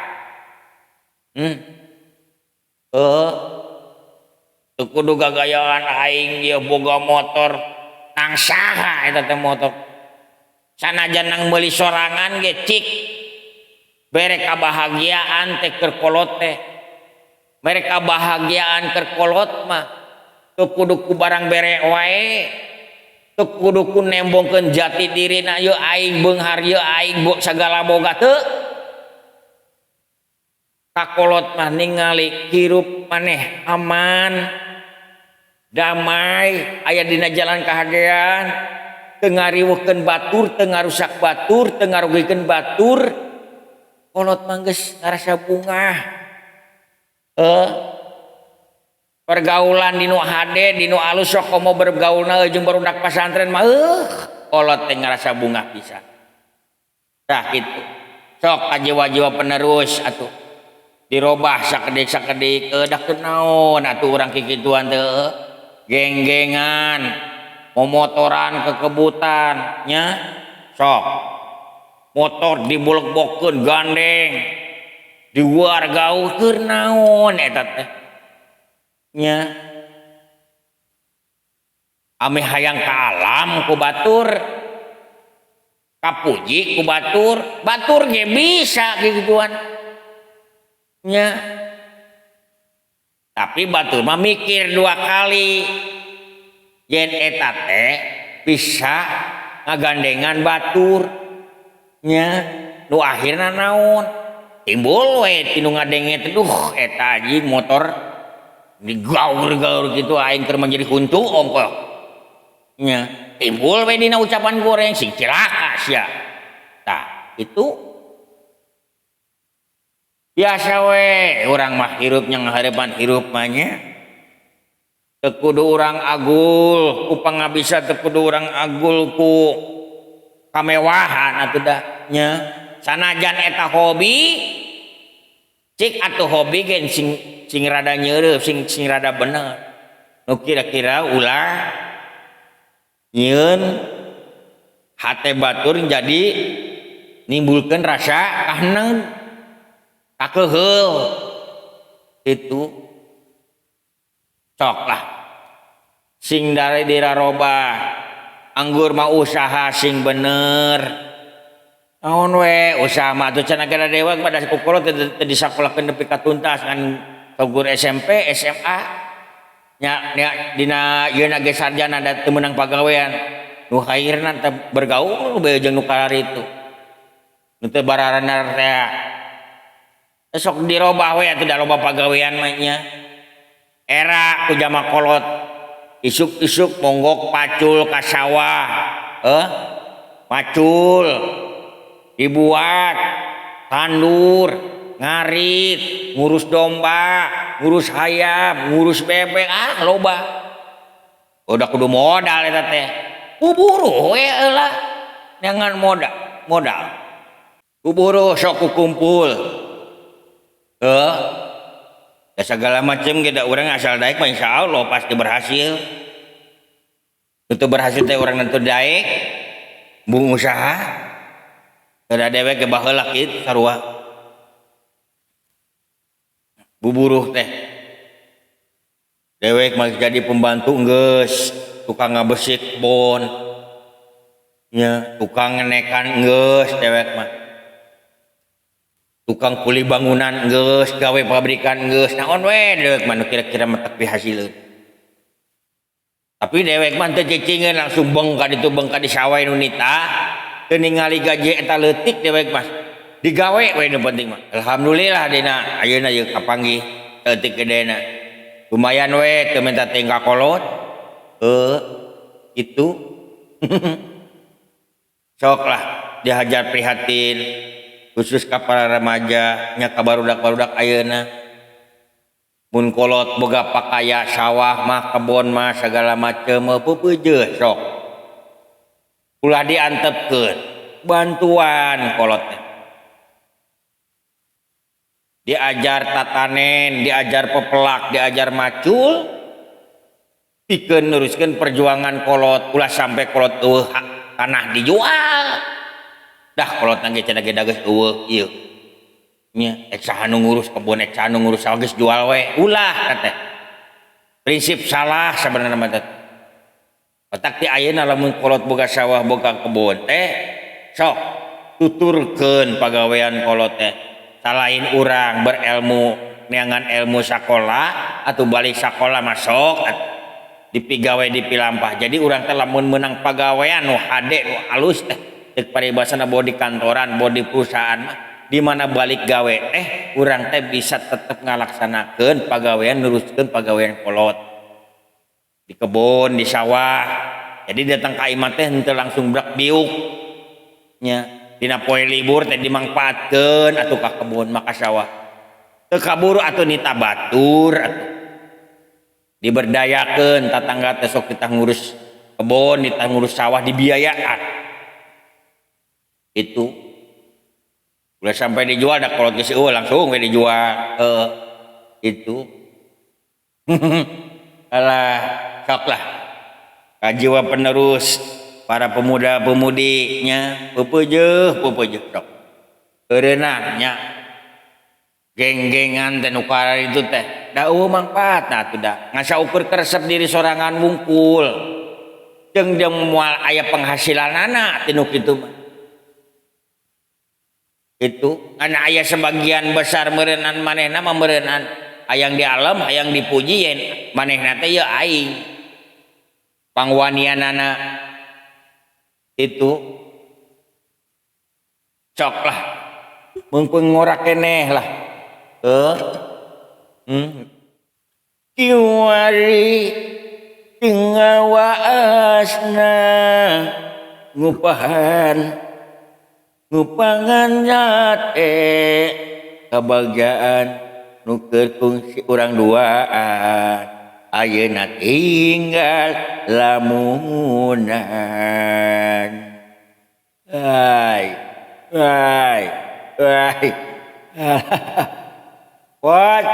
teu kudu gagayaan aing ieu boga motor nang saha eta teh motor sanajan nang meuli sorangan ge cik bere kabahagiaan teh keur kolot teh mere kabahagiaan keur kolot mah teu kudu ku barang bere wae teu kudu ku nembongkeun jati dirina ieu aing beunghar ieu aing sagala boga teu kakolot mah ningali hirup maneh aman damai aya dina jalan kahadean teu ngariweuhkeun batur teu ngarusak batur teu ngarugikeun batur kolot mah geus ngarasa bungah pergaulan dinu hade dinu alus sok komo bergaulna jeung barudak pasantren mah kolot teh ngarasa bungah pisan tah kitu sok jiwa-jiwa penerus atuh dirobah sakedik-sakedik dah kenaon atuh urang kikituan teh geng-gengan momotoran kekebutan nya sok motor dibulek-bokeun gandeng diwargaukeun naon eta teh nya ame hayang ka alam ku batur kapuji ku batur ge bisa gituan nya tapi batur mah mikir 2 kali yen eta teh bisa ngagandengan batur nya nu akhirna naon timbul we tinu ngadenge teh eta anjing motor digaur-gaur gitu aing keur menjadi huntu ongkoh nya timbul we dina ucapan goreng sing cilaka sia tah itu biasa we urang mah hirupnya ngaharepan hirup mah nya teu kudu urang agul ku pangabisa teu kudu urang agul ku kamewahan atuh da nya sanajan eta hobi cik atuh hobi gen sing rada nyeureuf sing rada bener nu kira-kira ulah nyieun hate batur jadi nimbulkeun rasa kaheneng kakeheul itu sok lah sing dari dirarobah anggur mah usaha sing bener naon we usaha mah atuh cenah kada dewa pada kukolot teu disakolakeun nepi ka tuntas ngan togur SMP SMA nya dina yeuna ge sarjana da teu meunang pagawean nu hairna teh bergaul bae jeung nu kalaritu nu teu bararana teh sok dirobah we atuh da loba pagawean mah nya era ku jama kolot isuk-isuk monggok pacul ka sawah macul dibuat tandur ngarit ngurus domba ngurus hayam ngurus bebek loba udah kudu modal eta teh kuburu we eulah jangan modal kuburu sok kukumpul ya segala macam ge da urang asal daek mah insyaallah pasti berhasil itu berhasil teh urang nentu daek bung usaha kada dewek ke baheula kitu sarua buburuh teh dewek mah jadi pembantu geus tukang ngabesik bon nya tukang ngenekan geus dewek mah tukang kuli bangunan geus gawe pabrikan geus naon we dewek mah kira-kira mah teu hasileuh tapi dewek mah teu cicingeun langsung bengka ditu bengka di sawai nu nita teu ningali gaji eta leutik dewek mah digawe we nu penting mah alhamdulillah dina ayeuna ieu kapanggih teutik gedena lumayan we teu minta tinggal kolot itu sok lah dihajar prihatin khusus ka para remaja nya ka barudak-barudak ayeuna mun kolot boga pakaya sawah mah kebon mah segala macem peupeujeuh sok ulah diantepkeun bantuan kolot diajar tatanen diajar pepelak diajar macul pikeun neruskeun perjuangan kolot ulah sampai kolot eueuh tanah dijual dah kolot nangge cenah ge dageus eueuh ieu nya ek saha nu ngurus kebon ek saha nu ngurus sawah geus jual we ulah teh prinsip salah sabenerna mah teh otak ti ayeuna lamun kolot boga sawah boga kebon teh sok tuturkeun pagawean kolot teh salain urang berilmu neangan ilmu sakola atau balik sakola masuk dipigawe dipilampah jadi urang teh lamun menang pagawean nu hade nu alus teh cek paribasana bawa di kantoran bawa di perusahaan mah di mana balik gawe urang teh bisa tetep ngalaksanakeun pagawean neruskeun pagawean kolot di kebun di sawah jadi datang ka imah teh henteu langsung brak biuk nya dina poe libur teh dimangpaatkeun atuh ka kebun maka sawah teu kaburu atuh nita batur atuh diberdayakeun tatangga teh sok kita ngurus kebun kita ngurus sawah dibiayaan itu udah sampai dijual dah kolot geus eueuh langsung we dijual itu alah sok lah kajiwa penerus para pemuda-pemudinya peupeujeuh sok eureuna nya geng-gengan teh nu itu teh da eueuh mangpaatna atuh da ngasa ukur keresep diri sorangan wungkul jeung moal aya penghasilanana tinu kitu mah itu karena aya sebagian besar meureunnan manehna mah meureunnan hayang di alam hayang dipuji yen manehna teh ya aing pangwanianana itu cok lah mumpung ngorak keneh lah kiwari tingawaasna ngupangan nyate kebahagiaan nuker kungsi urang duaan ayeuna tinggal lamunan Wat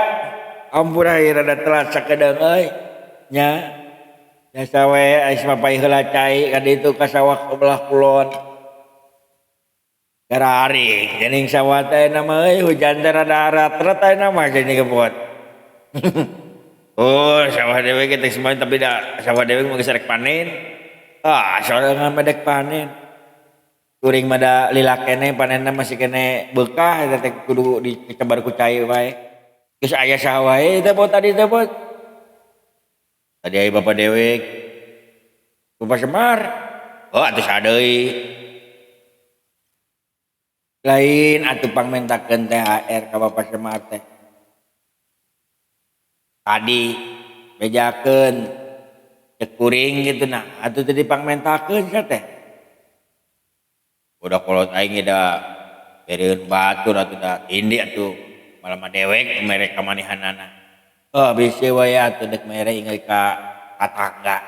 ampun ai rada telat sakedeung euy nya jasa we ais mapai heula cai ka ditu ka sawah belah kulon garari geuning sawah teh nama euy hujan teh rada arat-arat ayeuna mah jadi kebon oh sawah dewe ge teh semuanya tapi da sawah dewe mah geus rek panen soalnya medek panen kuring mah da lila kene panenna masih kene beukah eta teh kudu dicebar ku cai wae geus aya saha wae teh bot tadi teh bot tadi aya bapak dewek Bapak Semar atuh sadeui lain atuh pangmentakeun THR ka Bapak Semar teh tadi bejakeun cek kuring gitu nah atuh teh dipangmentakeun sia teh udah kolot aing da bereun batur atuh da indi atuh malah mah dewek mere ka manehanana bisi wae atuh dek mere inget ka tetangga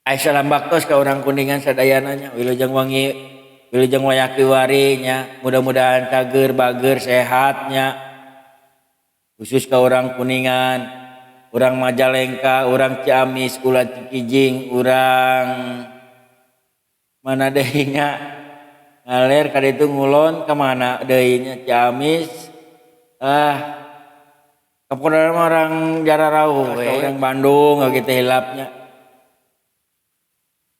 ai salam baktos ka urang Kuningan sadayana nya wilujeng wangi wilujeng wayaki warinya mudah-mudahan cager bager sehatnya khusus ka urang Kuningan urang Majalengka urang Ciamis ulah Cikijing urang mana deui nya ngaler ka ditu ngulon ka mana deui nya Ciamis kapodaran orang Jararau urang Bandung kitu hilapnya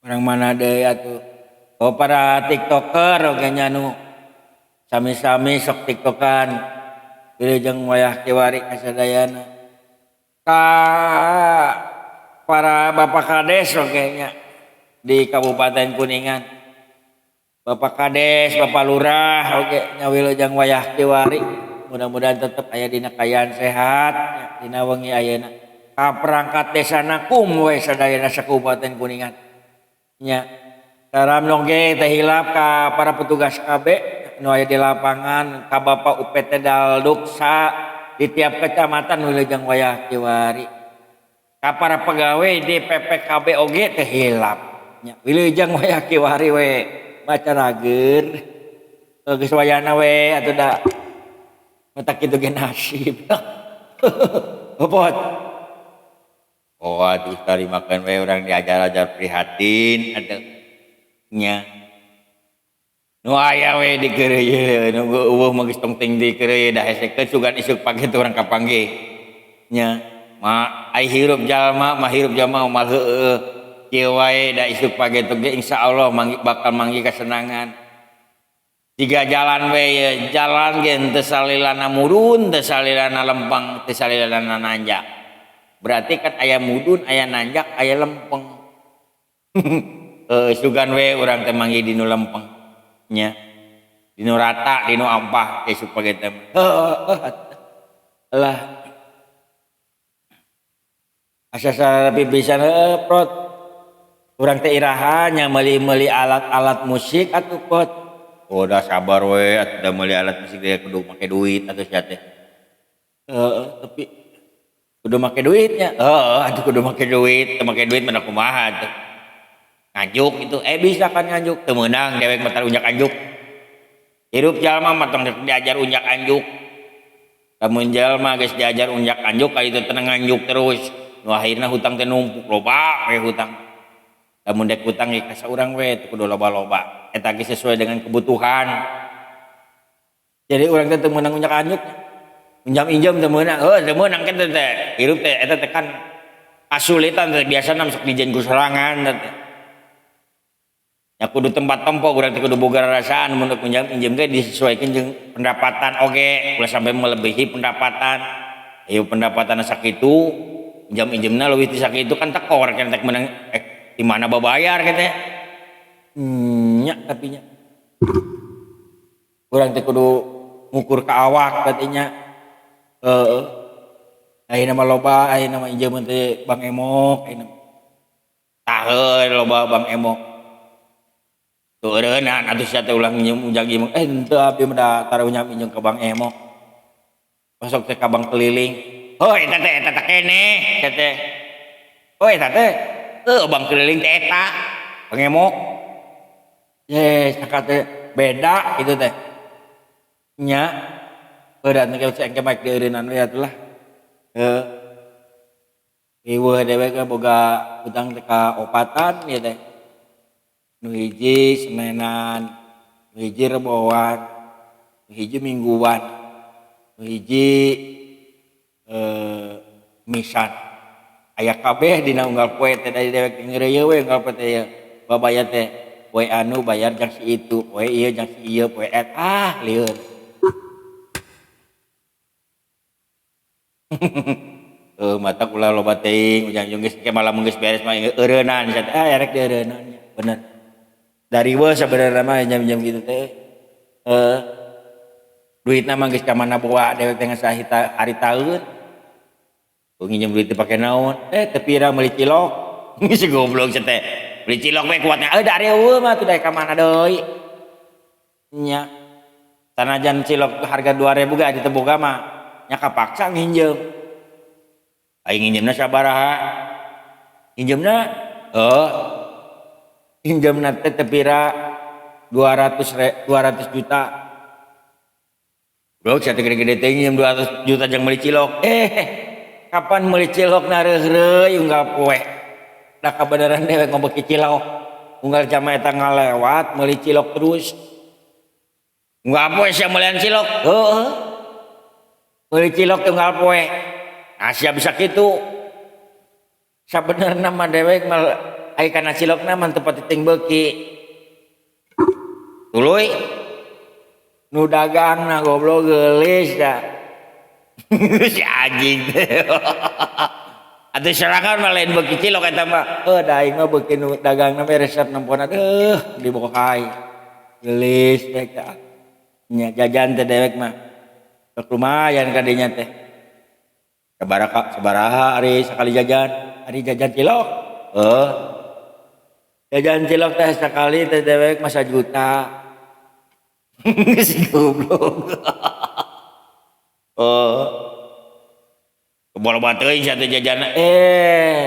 orang mana deui atuh para tiktoker oge nya nu sami-sami sok tiktokan wilujeng wayah kiwari kasadayana ka para bapak kades oge nya di Kabupaten Kuningan Bapak Kades, Bapak Lurah oge nya wilujeng wayah kiwari mudah-mudahan tetap aya dina kayaan sehat nya, dina wengi ayeuna ka perangkat desana kumwe sadayana sakupaten Kuningan nya saramno ge teh hilap ka para petugas KB nu aya di lapangan ka Bapak UPT Dalduk sa di tiap kecamatan wilujeng wayah kiwari ka para pegawai di PPKB oge teh hilap nya wilujeng wayah kiwari we maca rageun geus wayahna we atuh da matak kitu ge nasib Opot. Oh aduh tari makan we orang diajar-ajar prihatin ada nya nu aya we di keureuy nu eueuh mah geus tongteng di keureuy da hesekeun sugan isuk pagi teh urang kapanggih nya ma ai hirup jalma mah hirup jalma mal heueuh kieu wae da isuk pagi teh ge insyaallah bakal manggi kesenangan tiga jalan we jalan ge teu salilana mudun teu salilana lempeng teu salilana nanjak berarti kan aya mudun aya nanjak aya lempeng sugan we urang teh manggi dinu lempeng nya dinu rata dinu ampah ge supaya teh lah asa sarapi pisan prot urang teh iraha nya meuli-meuli alat-alat musik atuh pot udah sabar we atuh da meuli alat musik dia kudu make duit atuh sia teh tapi kudu make duitnya atuh kudu make duit teu make duit mah kumaha atuh nganjuk itu bisa kan nganjuk teu meunang dewek mah unjak anjuk hirup jalma mah tong diajar unjak anjuk lamun jalma geus diajar unjak anjuk ka itu tenang nganjuk terus nu akhirna hutang teh numpuk loba we hutang lamun dek hutang ge ka saurang we teu kudu loba-loba eta ge sesuai dengan kebutuhan jadi urang teh teu meunang unjak anjuk pinjam-injam teu meunang teu meunang kan teh hirup teh eta teh kan kasulitan teh biasana sok dijen ku sorangan teh ya kudu tempat tempo urang teh kudu boga rarasaan mun pinjam-injam ge disesuaikeun jeung pendapatan oge ulah sampai melebihi pendapatan ayo pendapatan sakitu pinjam-injamna leuwih ti sakitu kan tekor kan tek meunang di mana babayar kita nya tapi nya urang teh kudu ngukur ka awak katanya ayeuna mah loba ayeuna mah injeun teh Bang Emok ayeuna tah loba Bang Emok tuh eureunnan atuh sia teh ulang nginjem unjak ieu henteu abdi mah da tara unjak minjem ka Bang Emok masuk teh ka Bang Keliling heuh eta teh keneh teh oh eta teh Bang Keliling teh eta Bang Emok ye sakat teh beda itu teh nya berat nih kalau engke make dieureunnan we atuh lah ieu dewek boga utang teh ka opatan ieu teh nu hiji semenan nu hiji reboan nu hiji mingguan nu hiji misan aya kabeh dina unggal poe teh dari dewek ngeureuyeuh we unggal poe teh babaya teh poe anu bayar jang si itu poe ieu jang si ieu poe lieur mata kula loba teuing ujang geus ke malam geus beres mah eureunnan rek dieureunnan bener dari we sabenerna mah jam-jam kitu teh duitna mah geus ka mana boa dewek teh ngasah hari taeun nginjem duit teh pake naon teu pira meuli cilok geus goblok teh beli cilok we kuatnya dari eueuh mah teu daek ka mana deui nya sanajan cilok harga 2000 ge adi teu boga mah nya kapaksa nginjem aing nginjemna sabaraha nginjemna nginjemna teh teu pira 200 juta bro sia teh gede-gede teh nginjem 200 juta jeung meuli cilok kapan meuli cilok na reureuy unggal poe da kabeneran dewe ngobeki cilok unggal jama eta ngalewat meuli cilok terus unggal poe sia meulian cilok meuli cilok unggal poe nah sia bisa kitu sabenerna mah dewek mah ai kana cilokna mah teu pati ting beuki tuluy nu dagangna goblok geulis da si anjing atuh serangan mah lain beuki cilok eta mah da aing mah beuki nu dagangna mah resep nempona di bokai geulis teh nya jajan teh dewek mah Sok lumayan kadinya teh. Sabaraha hari sekali jajan, hari jajan cilok. Jajan cilok teh sekali teh dewek masa juta. Si goblok. Bola bateuing satu jajan.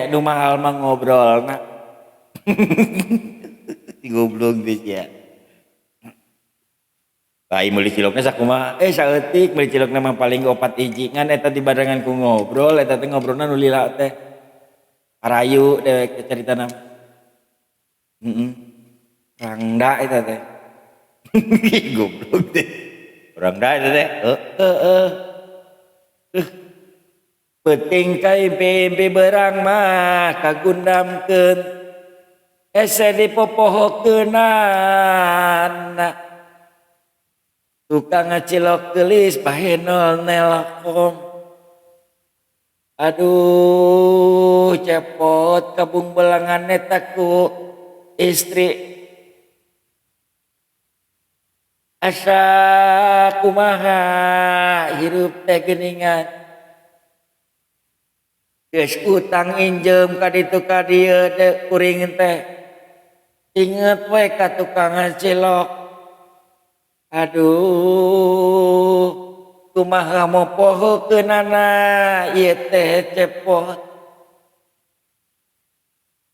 Nu mahal mah ngobrolna. Si goblok geus ya. Bayi meuli cilokna sakumaha? Saeutik meuli cilokna mah paling 4 hiji. Ngan eta dibarengan ku ngobrol, eta teh ngobrolna nu lila teh. Arayu dewek caritana. Rangda eta teh. Goblok teh. Rangda eta teh. Penting kai pempe berang mah kagundamkeun. Ese dipopohokeunana. Tukang ngacilok gelis pahenol nelkom. Aduh cepot kabung belangan eta ku istri. Asa kumaha hirup teh geuningan. Geus utang injem ka ditu ka dieu teh kuring teh. Inget we ka tukang ngacilok. Aduh, kumaha mopohokeunana ieu teh cepot.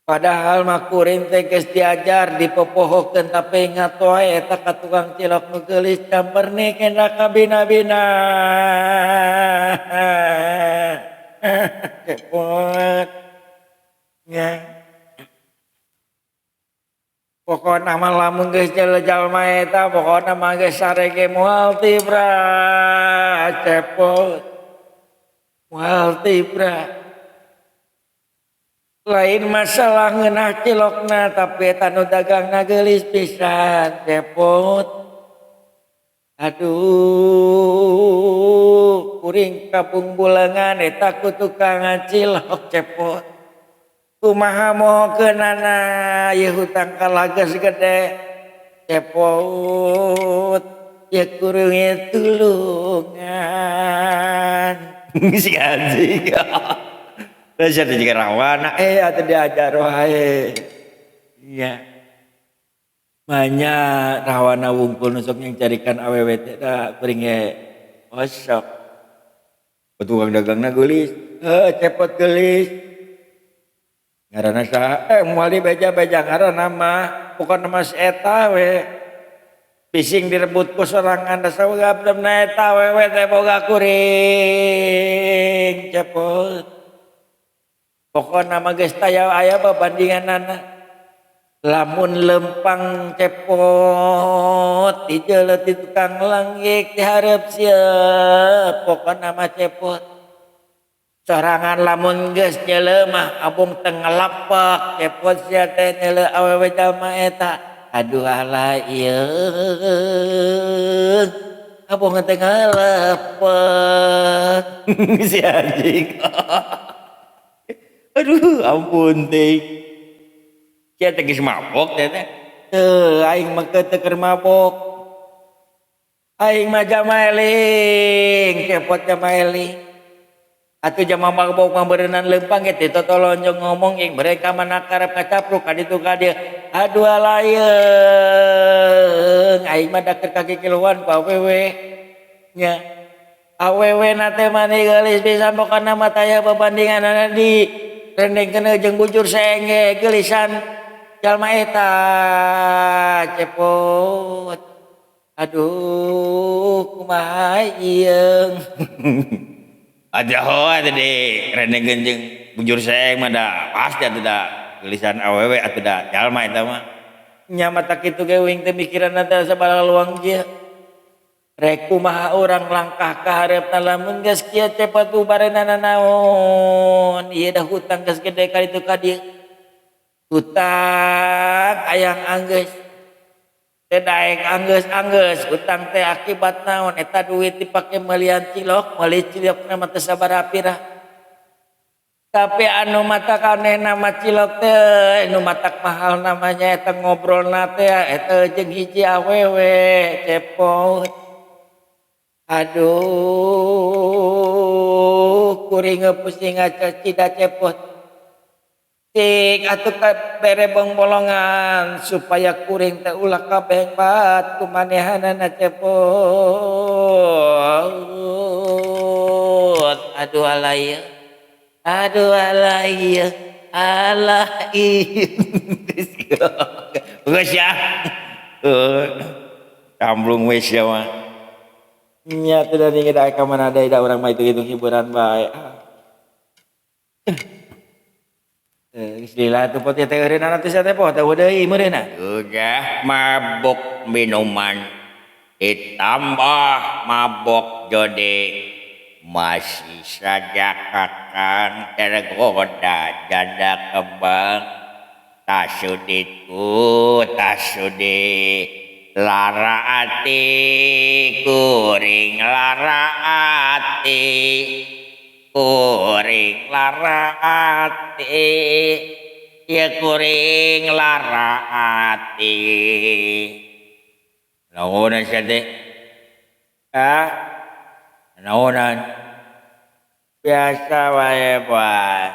Padahal mah kuring teh geus diajar dipopohokeun tapi ingat wae eta ka tukang cilok nu geulis camperne kena kabina-bina. Cepot. Ya. Pokokna mah lamun geus jalma eta pokokna mah geus sarege moal tibra cepot. Moal tibra. Lain masalah ngeunah cilokna tapi eta nu dagangna geulis pisan cepot. Aduh, kuring kapung bulangan eta ku tukang ngacilok cepot. Kumaha mohokeunana ieu hutang kalages gede cepot ya kurungnya tulungan. Si anjing. Rasa teh juga rawana atuh diajar wae. Iya. Banyak rawana wungkul nu sok nyarikan awewe teh da kuring ge osok. Tukang dagangna geulis, cepot geulis. Ngaranna saha? Moal dibeja-beja ngaranna mah bukan nama si eta we. Bising direbut ku sorangan da sawegabremna eta wewe teh boga kuring cepot. Pokona mah geus taya aya babandinganana. Lamun lempang cepot dijeuleut di tukang lenggik dihareup sieup pokona mah cepot. Sorangan lamun geus nyeleumah abung teu ngalepak cepot sia teh nyeleu awewe jalma eta. Aduh ala ieu abung teu ngalepak. Si anjing. Aduh ampun teh. Sia teh geus mabok teh. Teu aing mah teu keur mabok. Aing mah jamaeling cepot jamaeling. Atuh jama mabok mah beureunan leumpang ge teh tolonjong ngomong yang mereka mana karep kacapruk ka ditu ka dieu. Aduh layeung aing mah daker kaki kiluan ku awewe nya. Awewe na teh mani geulis pisan pokona mah taya babandinganana di rendengkeun jeung bujur senge geelisan jalma eta cepot. Aduh kumaha ieu. Aja hoa tadi rendengkeun jeung bujur seng mah da pasti atuh da geulisan awewe atuh da jalma eta mah. Nya mata kitu ge uing teh mikiranna teh sabaraha luang ieu. Rek kumaha urang langkah ka hareupna lamun geus kieu cepot bubareunana naon. Ieu da hutang geus gede ka ditu ka dieu. Hutang hayang anggeus. Teh daek anggeus hutang teh akibat naon eta duit dipake mealian cilok, meuli cilokna mah teu sabaraha pirah. Tapi anu mata kaneh nama cilok teh anu matak mahal namanya eta ngobrolna teh eta jeung hiji awewe cepot. Aduh, kuring pusing aja cida cepot. Cik atuh berebong bolongan supaya kuring teh ulah kabeh bat kumanehanana cepot. Aduh alay. Aduh alay. Alah Geus ya. Kamblung wes ya mah. Nya teh dari kita ka mana da urang mah itu hiburan bae. Istilah tu poti teh eureunana teh teh poh teh deui meureunna. Udah mabok minuman ditambah mabok jode masih saja kakang tergoda janda kembang tasudi lara ati kuring lara ati kuring lara ati ya kuring lara ati naonan siya teh naonan biasa wae buat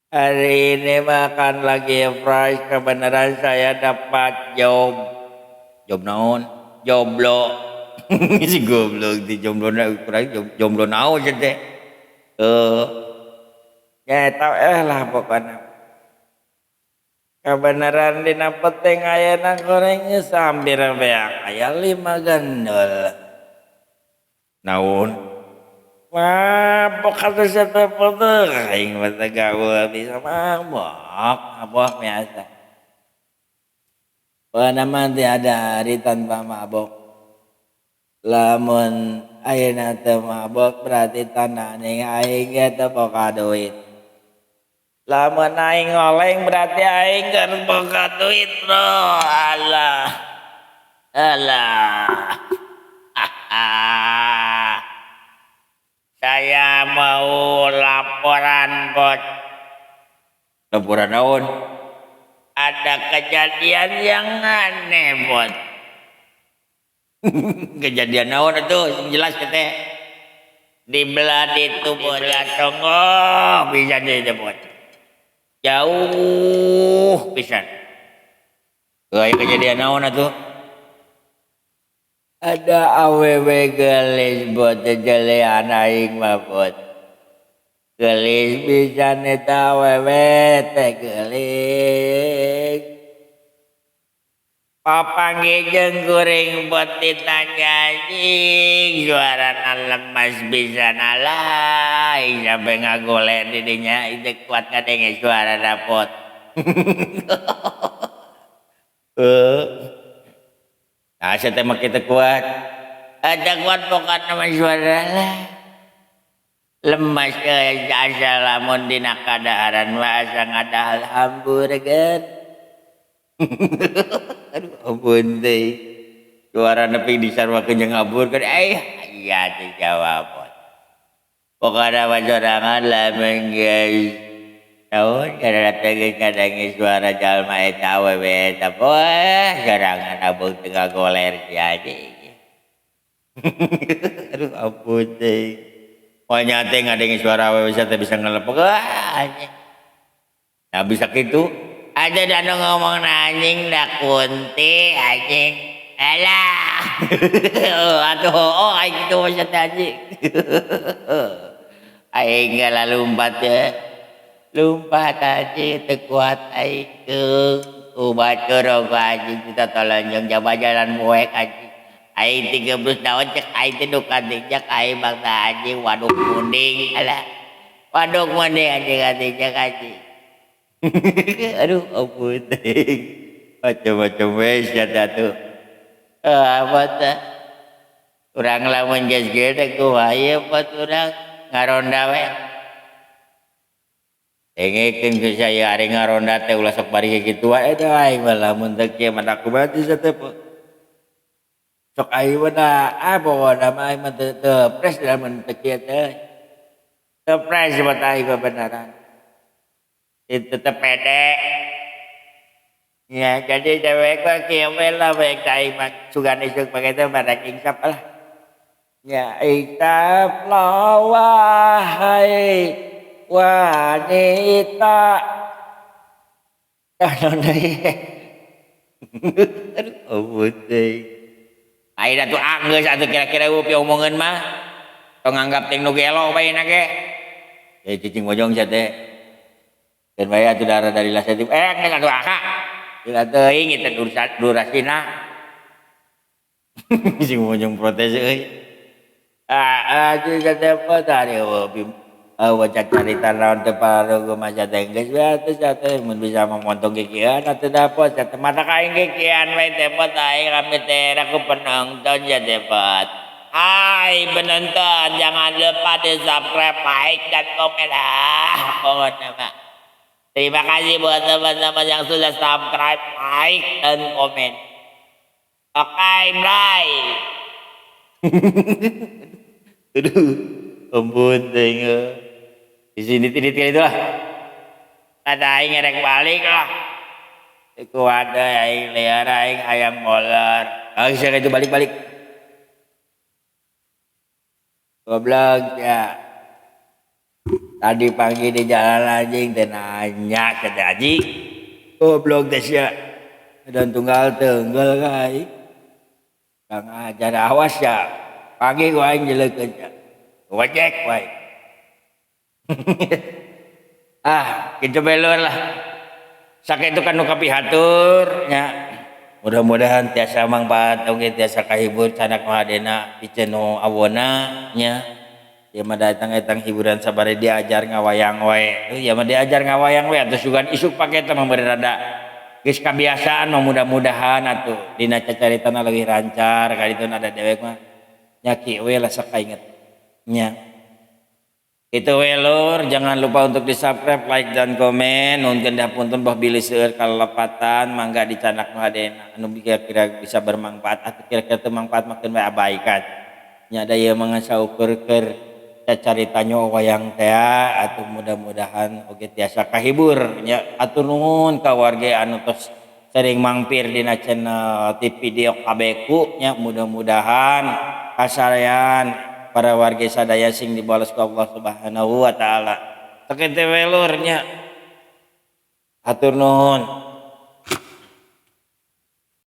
hari ini makan lagi fresh kebenaran saya dapat job naon jomblo si goblok di jomblo jomblo naon sih teh ya tau lah pokoknya kebenaran dina peteng ayeuna goreng sambir beak aya 5 gendol naon mabok atuh sateu poteuh aing mah teh gaweul bisa mabok mabok biasa peunaman teh ada hari tanpa mabok lamun ayeuna teu mabok berarti tandane aing ge teu boga duit lamun aing ngoleng berarti aing keur boga duit bro alah saya mau laporan bos laporan naon ada kejadian yang aneh bos kejadian naon atuh jelas teh di belah itu belah tonggo bisa disebut jauh pisan euy kejadian naon atuh ada awewe gelis buat jelean aing mah bot gelis bisa neta awewe teh gelis papangge jeung kuring buat ditanya anjing suarana lemas bisa nalai sampai ngagoler di dinya itu kuat ngadenge suara dapot nah saya teh kita kuat ada kuat pokoknya nama suara lah lemas ke asa lamun dina kadaharan wa asa ngadahal hamburger aduh ampun deh suara nepi disarwakeun jeung hamburger iya teh jawab pokoknya mah sorangan lamun geus naon karena teh ngadangi suara jalma eta awewe eta poe sorangan abang teu ngagoler si anjing aduh ampun deh pokoknya teh ngadengi suara awewe teh bisa ngelepek anjing nah bisa kitu aja dah ngomong anjing dah kunti anjing alah atuh aing kitu mah anjing aing geus lumpat ya lumpat aja tekuat aing ubat curug anjing kita telanjang jaba jalan muek anjing aing 13 tahun cek aing teh duka dijak aing bangsa anjing waduk munding alah waduk munding anjing cek anjing aduh ampun ting macam-macam wes ya tuh apa teh urang lamun geus gede kumaha ieu pot urang ngaronda we engekeun ku saya ari ngaronda teh ulah sok bari kitu wae teh aing mah lamun teu kieu mah aku mati teh sok aing mah pokona mah aing mah teu pres lamun teu kieu teh teu pres buat aing mah beneran itu teh pede ya jadi cewek mah kieu we lah bae aing mah sugan isuk pake teh pada kingsap lah nya ikaplah wahai wanita kanon deui aduh teh ayeuna tuh geus atuh kira-kira upi omongeun mah tong nganggap ting nu gelo bae na ge cicing bojong sia teh keun bae atuh darah dari lasatim geus atuh aka gila teuing itu durasina cicing bojong protes euy juga dapat hari wajah cerita naon teu paruh masa teh geus bae atuh teh mun bisa memontong kikian atuh dapat teh mata kaing kikian we teh pot aing kami teh ku penonton ya dapat. Hai penonton jangan lupa di subscribe, like dan komen mohon nama. Terima kasih buat teman-teman yang sudah subscribe, like dan komen. Oke, bye. Aduh, ampun tengok. Di sini tidit itu lah. Ada aing ngerek balik lah. Iku ada aing liar aing ayam molor. Saya itu balik-balik. Goblok ya. Tadi pagi di jalan anjing teh nanya ke Haji. Goblok teh sia. Dan tunggal tenggel kai. Kang ajar awas ya. Pagi gua aing jeleukeun ya. Gojek wae. Gitu belur lah. Sakitu kan nu kapihatur nya. Mudah-mudahan tiasa mangpaat oge tiasa kahibur canak mahadena picenu awona nya. Dia mah datang etang hiburan sabari diajar ngawayang wae. Ya mah diajar ngawayang wae atuh sugan isuk pake teh memberi rada geus kabiasaan mah mudah-mudahan atuh dina cacaritana leuwih rancar kaditun ada dewek mah nya kieu we lah sakainget nya. Itu we lur, jangan lupa untuk di-subscribe, like dan komen. Nun gendah punten boh bilih seueur kalepatan mangga dicanak mahadena anu kira-kira bisa bermanfaat atau kira-kira teu manfaat makeun we abaikan. Nya da ieu mah ngasaukur keur cacaritanya wayang teh atuh mudah-mudahan oge tiasa kahibur nya. Atur nuhun ka warga anu tos sering mampir dina channel TV Diok Kabeku nya, mudah-mudahan kasarean para warga sadaya sing dibalas ku Allah Subhanahu wa taala. Teu we lur nya. Atur nuhun.